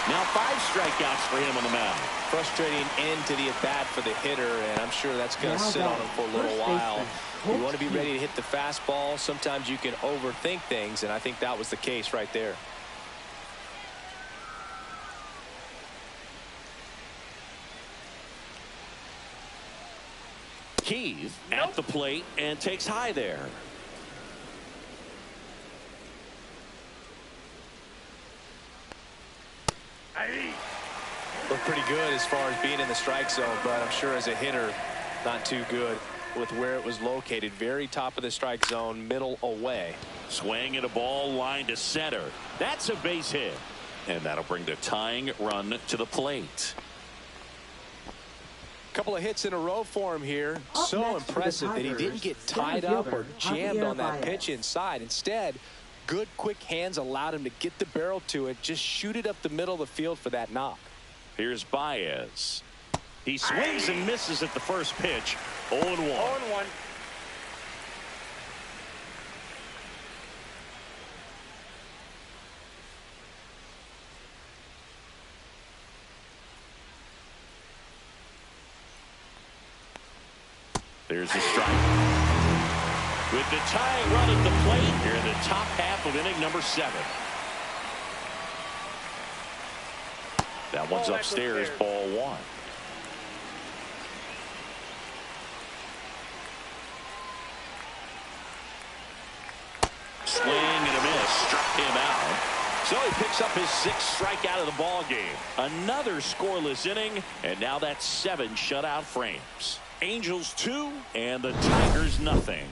Now 5 strikeouts for him on the mound. Frustrating end to the at-bat for the hitter, and I'm sure that's going to sit on him for a little while. You want to be ready to hit the fastball. Sometimes you can overthink things, and I think that was the case right there. Keith at the plate and takes high there. Look pretty good as far as being in the strike zone, but I'm sure as a hitter, not too good with where it was located. Very top of the strike zone, middle away. Swing and a ball line to center. That's a base hit. And that'll bring the tying run to the plate. Couple of hits in a row for him here. So impressive that he didn't get tied up or jammed on that pitch inside. Instead, good quick hands allowed him to get the barrel to it, just shoot it up the middle of the field for that knock. Here's Baez. He swings and misses at the first pitch. 0-1. 0-1. There's a strike. With the tying run at the plate here in the top half of inning number 7. That one's upstairs, ball 1. Swing and a miss, struck him out. So he picks up his 6th strikeout of the ball game. Another scoreless inning, and now that's 7 shutout frames. Angels 2 and the Tigers nothing.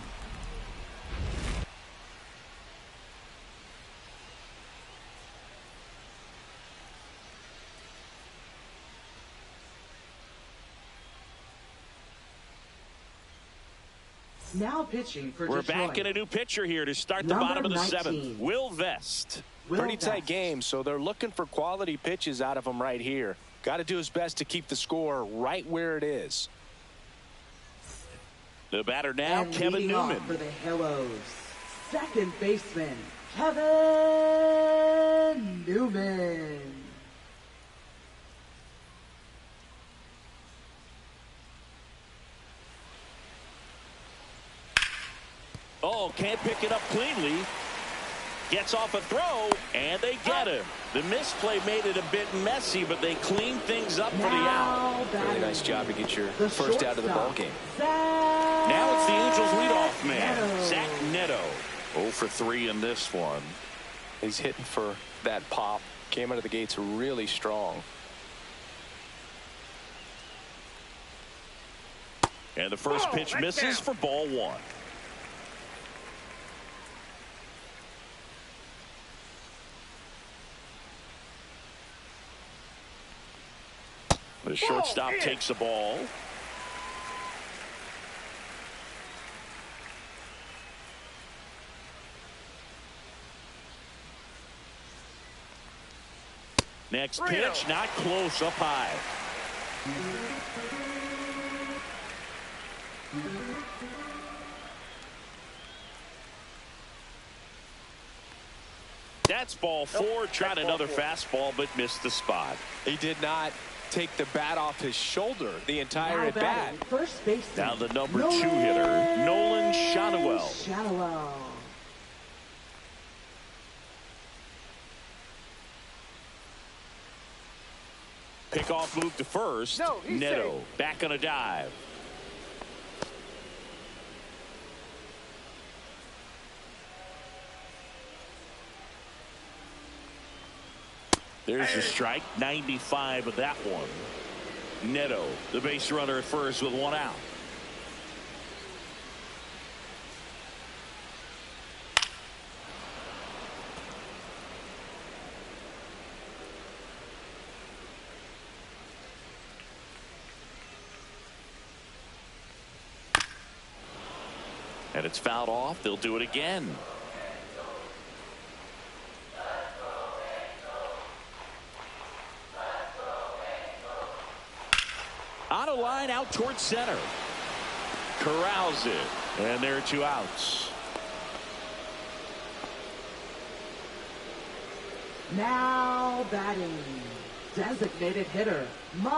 Now pitching for We're Detroit. back in a new pitcher here to start the bottom of the 7th. Will Vest. Pretty tight game, so they're looking for quality pitches out of him right here. Got to do his best to keep the score right where it is. The batter now, and Kevin Newman. for the Hellos, second baseman, Kevin Newman. Oh, can't pick it up cleanly. Gets off a throw, and they get him. The misplay made it a bit messy, but they cleaned things up for the out. Really nice job to get your first out of the ball game. Now it's the Angels leadoff man, Zach Neto. 0 for 3 in this one. He's hitting for that pop. Came out of the gates really strong. And the first pitch misses for ball 1. The shortstop takes the ball. Next pitch, not close, up high. That's ball 4. Tried another fastball, but missed the spot. He did not take the bat off his shoulder the entire at bat. First baseman. Now the number 2 hitter, Nolan Shadwell. Pickoff move to first. Neto back on a dive. There's a strike. 95 of that one. Neto, the base runner at first with 1 out. And it's fouled off. They'll do it again. On a line out towards center. Corrals it. And there are 2 outs. Now batting, designated hitter, Mike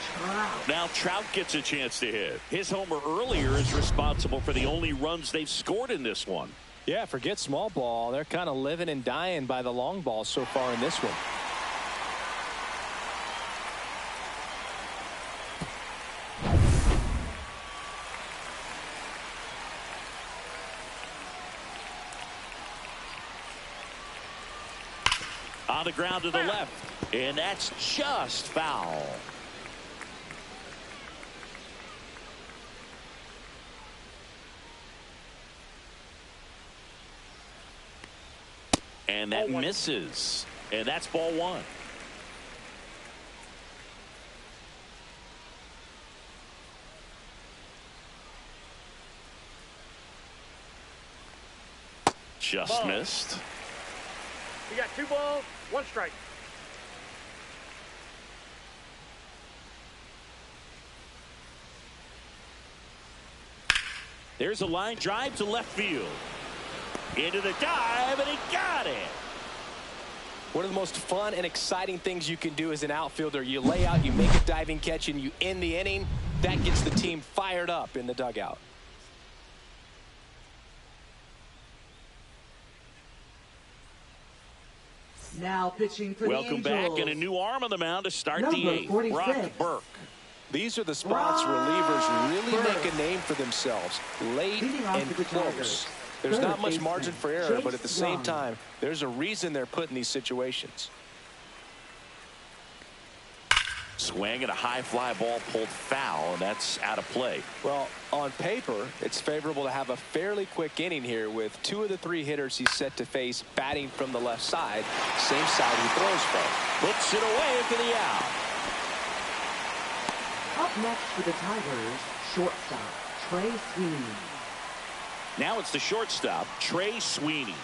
Trout. Now Trout gets a chance to hit. His homer earlier is responsible for the only runs they've scored in this one. Yeah, forget small ball. They're kind of living and dying by the long ball so far in this one. On the ground to the left, and that's just foul. And that misses, and that's ball 1. Just missed. You got 2 balls, 1 strike. There's a line drive to left field. Into the dive, and he got it. One of the most fun and exciting things you can do as an outfielder. You lay out, you make a diving catch, and you end the inning. That gets the team fired up in the dugout. Now pitching for Welcome the Angels. back, and a new arm on the mound to start Number the 8th. 46. Brock Burke. These are the spots relievers really make a name for themselves. Late Leading off and for the close. Tigers, There's third not much baseman, margin for error, Jake but at the same Strong. time, there's a reason they're put in these situations. Swing and a high fly ball pulled foul, and that's out of play. Well, on paper, it's favorable to have a fairly quick inning here with 2 of the 3 hitters he's set to face batting from the left side, same side he throws from. Puts it away for the out. Up next for the Tigers, shortstop, Trey Sweeney. Now it's the shortstop, Trey Sweeney.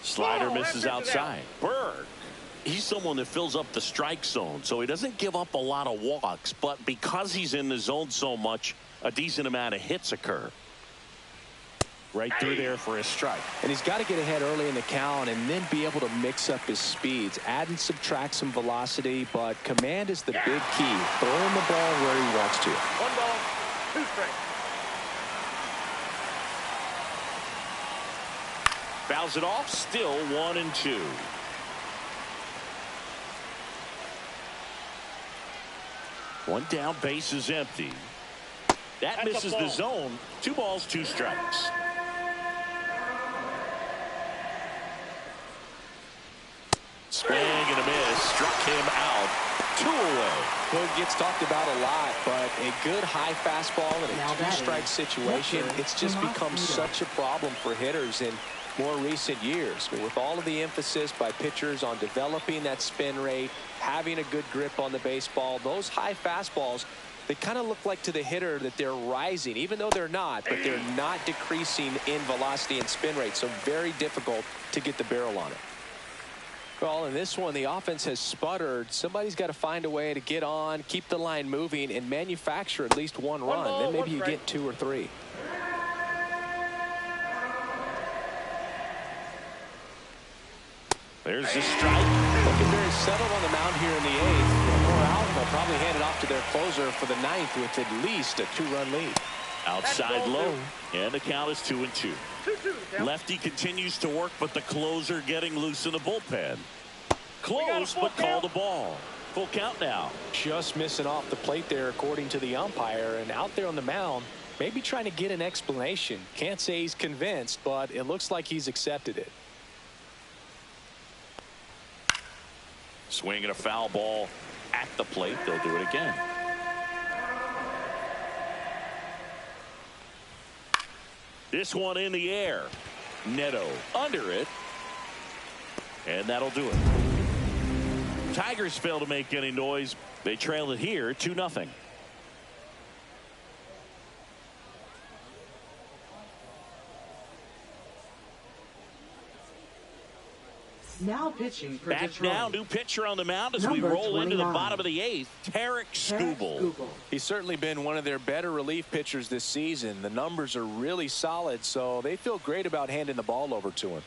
Slider misses outside. Berg, he's someone that fills up the strike zone, so he doesn't give up a lot of walks, but because he's in the zone so much, a decent amount of hits occur. Right through there for his strike. And he's got to get ahead early in the count and then be able to mix up his speeds, add and subtract some velocity, but command is the big key. Throwing the ball where he wants to. 1 ball, 2 strikes. Fouls it off, still 1-2. One down, base is empty. That misses the zone. 2 balls, 2 strikes. Swing and a miss. Struck him out. 2 away. Well, it gets talked about a lot, but a good high fastball in Now a that 2-strike is situation, catcher, it's just become Tomas such a problem for hitters in more recent years. But with all of the emphasis by pitchers on developing that spin rate, having a good grip on the baseball, those high fastballs, they kind of look like to the hitter that they're rising, even though they're not, but they're not decreasing in velocity and spin rate, so very difficult to get the barrel on it. Well, in this one, the offense has sputtered. Somebody's got to find a way to get on, keep the line moving, and manufacture at least 1 run. ball, Then maybe 1 you strike. get 2 or 3. There's the strike. Looking very settled on the mound here in the 8th. One more out, they'll probably hand it off to their closer for the 9th with at least a 2-run lead. Outside low, and the count is 2-2. 2-2. Lefty continues to work, but the closer getting loose in the bullpen. got a Close, full but called count. the ball. Full count now. Just missing off the plate there, according to the umpire, and out there on the mound, maybe trying to get an explanation. Can't say he's convinced, but it looks like he's accepted it. Swing and a foul ball at the plate. They'll do it again. This one in the air. Neto under it. And that'll do it. Tigers fail to make any noise. They trail it here 2-0. Now pitching for Back Detroit. now, new pitcher on the mound as we Number roll into the 29. bottom of the 8th. Tarik Skubal. He's certainly been one of their better relief pitchers this season. The numbers are really solid, so they feel great about handing the ball over to him.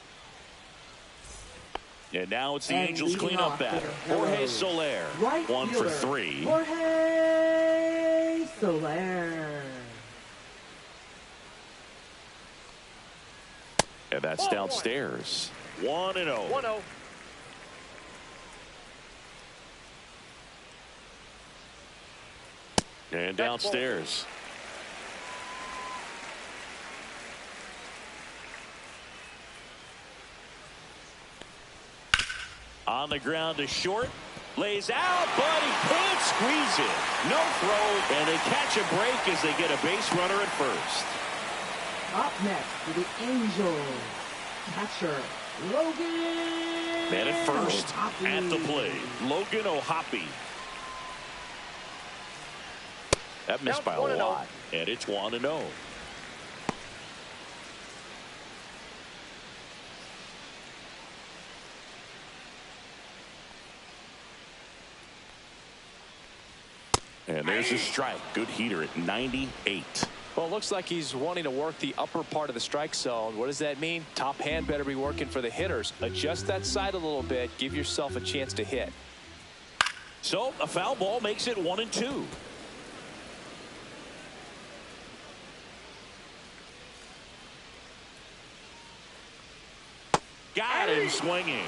And now it's the And Angels leading cleanup off batter. hitter, Jorge Soler. Right 1 for fielder, 3. Jorge Soler. And that's downstairs. 1-0. 1-0. And downstairs. On the ground to short. Lays out, but he can't squeeze it. No throw, and they catch a break as they get a base runner at first. Up next for the Angels, catcher Logan. Man at first, O'Hoppe. at the plate, Logan O'Hoppe. That missed by a 1-0. lot, and it's 1-0. And there's a strike. Good heater at 98. Well, it looks like he's wanting to work the upper part of the strike zone. What does that mean? Top hand better be working for the hitters. Adjust that side a little bit. Give yourself a chance to hit. So a foul ball makes it 1-2. Got him swinging.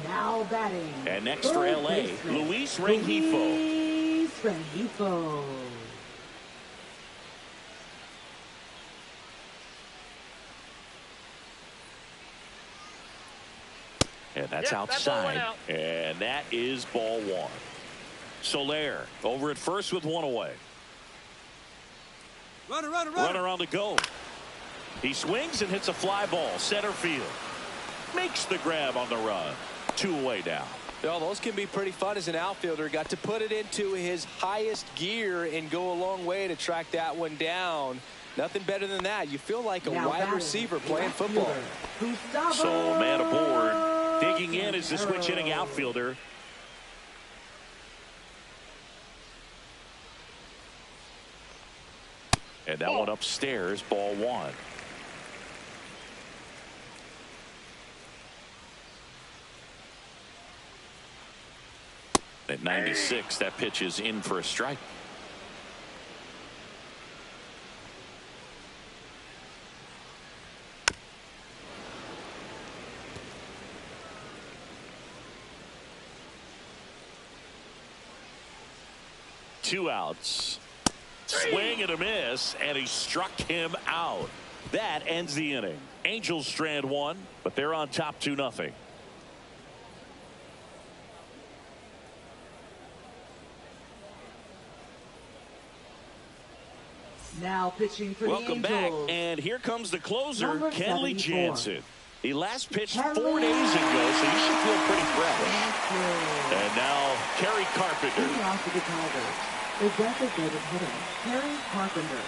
Now batting. And next for third LA, baseman, Luis Rengifo. Luis Rengifo. And that's Yep, that ball went outside. out. And that is ball 1. Soler over at first with 1 away. Runner on the go. He swings and hits a fly ball. Center field. Makes the grab on the run. 2 away now. Well, those can be pretty fun as an outfielder. Got to put it into his highest gear and go a long way to track that one down. Nothing better than that. You feel like a Now wide batting, receiver playing left football. fielder, Gustavo So man aboard. Digging in is the switch hitting Quintero. outfielder. And that one upstairs, ball 1. At 96, that pitch is in for a strike. Two outs. Swing and a miss, and he struck him out. That ends the inning. Angels strand 1, but they're on top 2-0. Now pitching for Welcome the back, Angels. and here comes the closer, Number Kenley 74. Jansen. He last pitched Kenley 4 days ago, so he should feel pretty fresh. Jansen. And now Kerry Carpenter. Leading off for the Tigers, the designated hitter, Kerry Carpenter.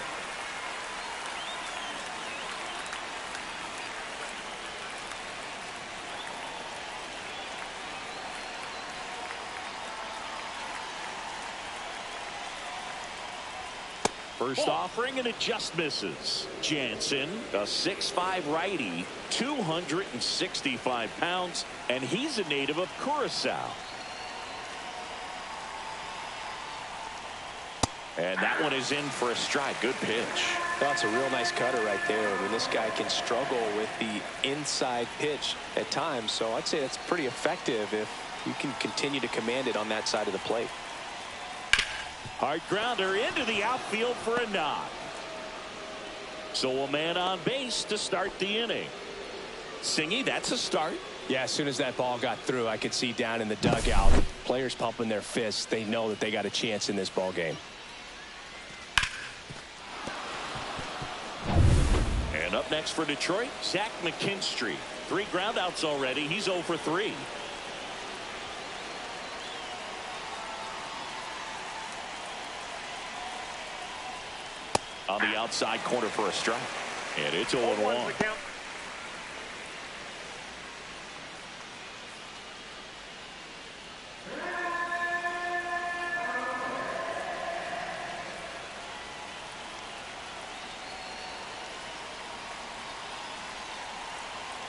First offering, and it just misses. Jansen, a 6'5" righty, 265 pounds, and he's a native of Curacao. And that one is in for a strike. Good pitch. That's a real nice cutter right there. I mean, this guy can struggle with the inside pitch at times, so I'd say that's pretty effective if you can continue to command it on that side of the plate. Hard grounder into the outfield for a knock. So a man on base to start the inning. Singy, that's a start. Yeah, as soon as that ball got through, I could see down in the dugout, players pumping their fists. They know that they got a chance in this ball game. And up next for Detroit, Zach McKinstry. 3 groundouts already. He's 0 for 3. On the outside corner for a strike. And it's 0-1.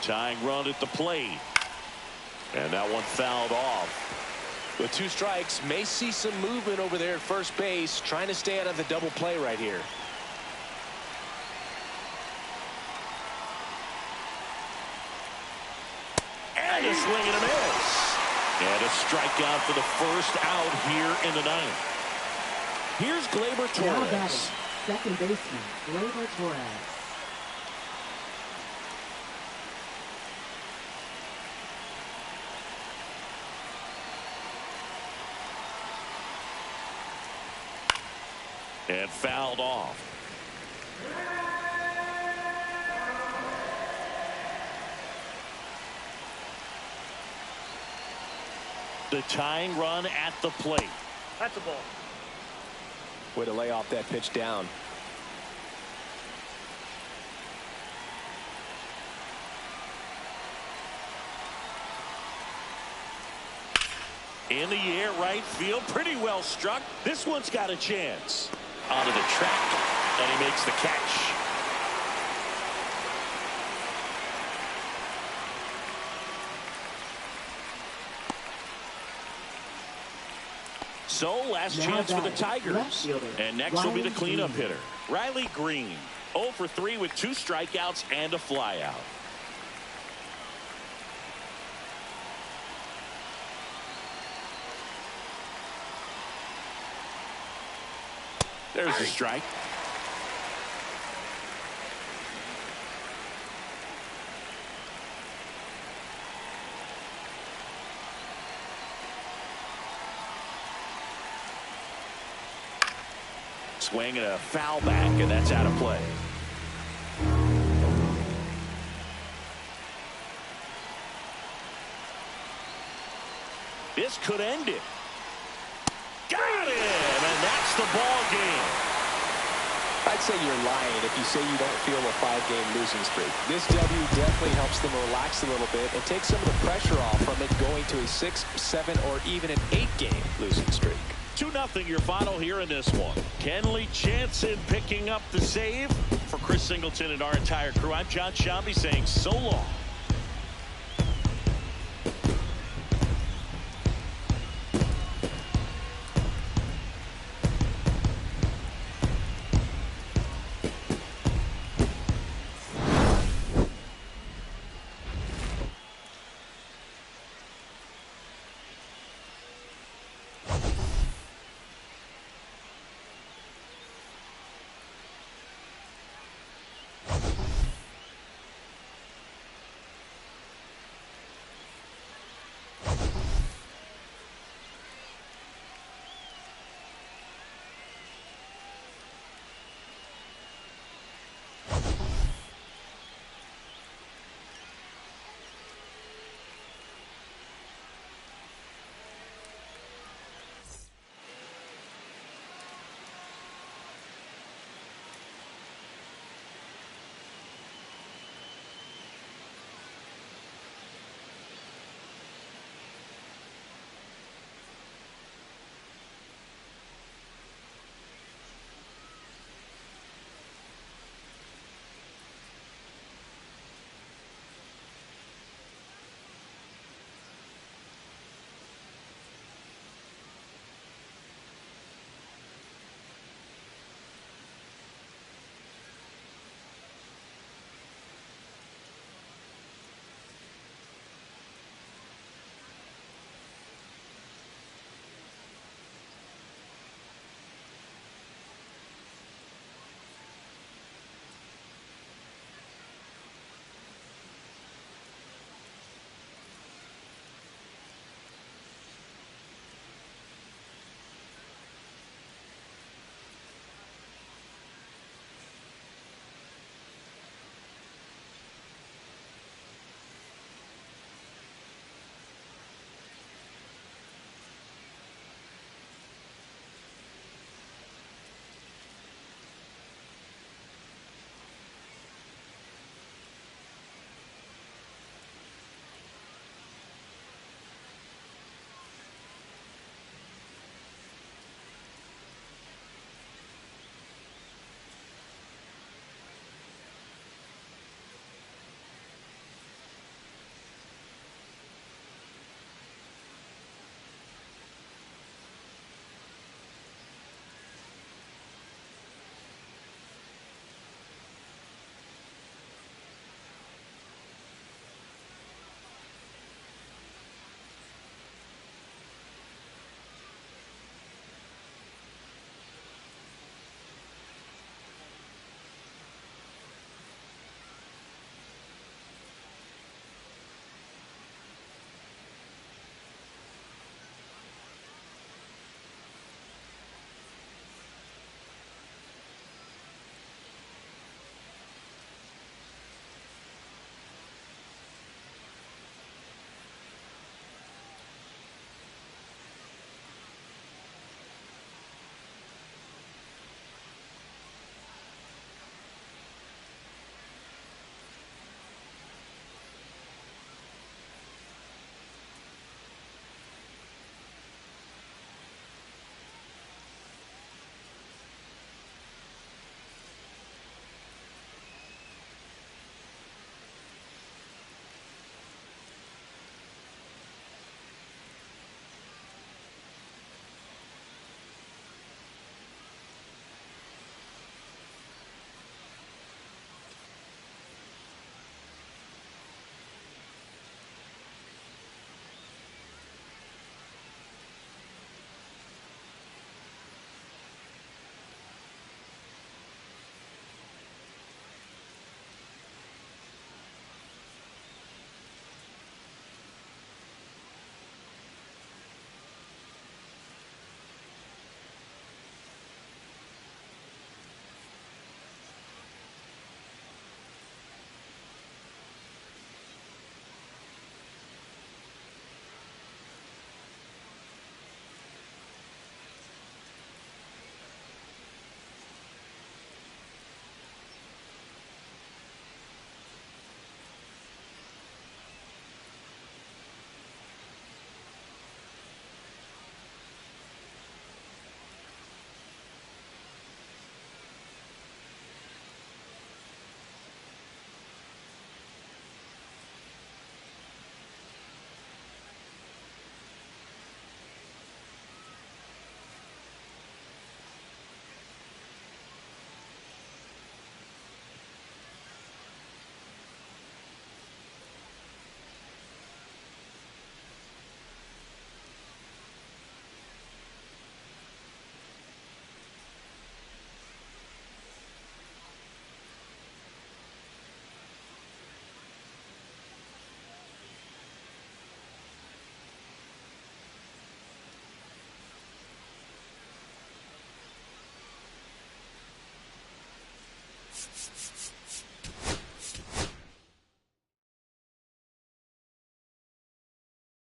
Tying run at the plate. And that one fouled off. With 2 strikes, may see some movement over there at first base, trying to stay out of the double play right here. And a swing and a miss. And a strikeout for the first out here in the 9th. Here's Gleyber Torres. Second baseman, Gleyber Torres. And fouled off. The tying run at the plate. That's a ball. Way to lay off that pitch down. In the air, right field, pretty well struck. This one's got a chance. Onto the track, and he makes the catch. So, last chance for the Tigers. And next will be the cleanup hitter, Riley Green. 0 for 3 with 2 strikeouts and a flyout. There's a strike. Swing and a foul back, and that's out of play. This could end it. Got him, and that's the ball game. I'd say you're lying if you say you don't feel a 5-game losing streak. This W definitely helps them relax a little bit and take some of the pressure off from it going to a 6, 7, or even an 8-game losing streak. 2-0 your final here in this one. Kenley Jansen picking up the save. For Chris Singleton and our entire crew, I'm John Shambi saying so long.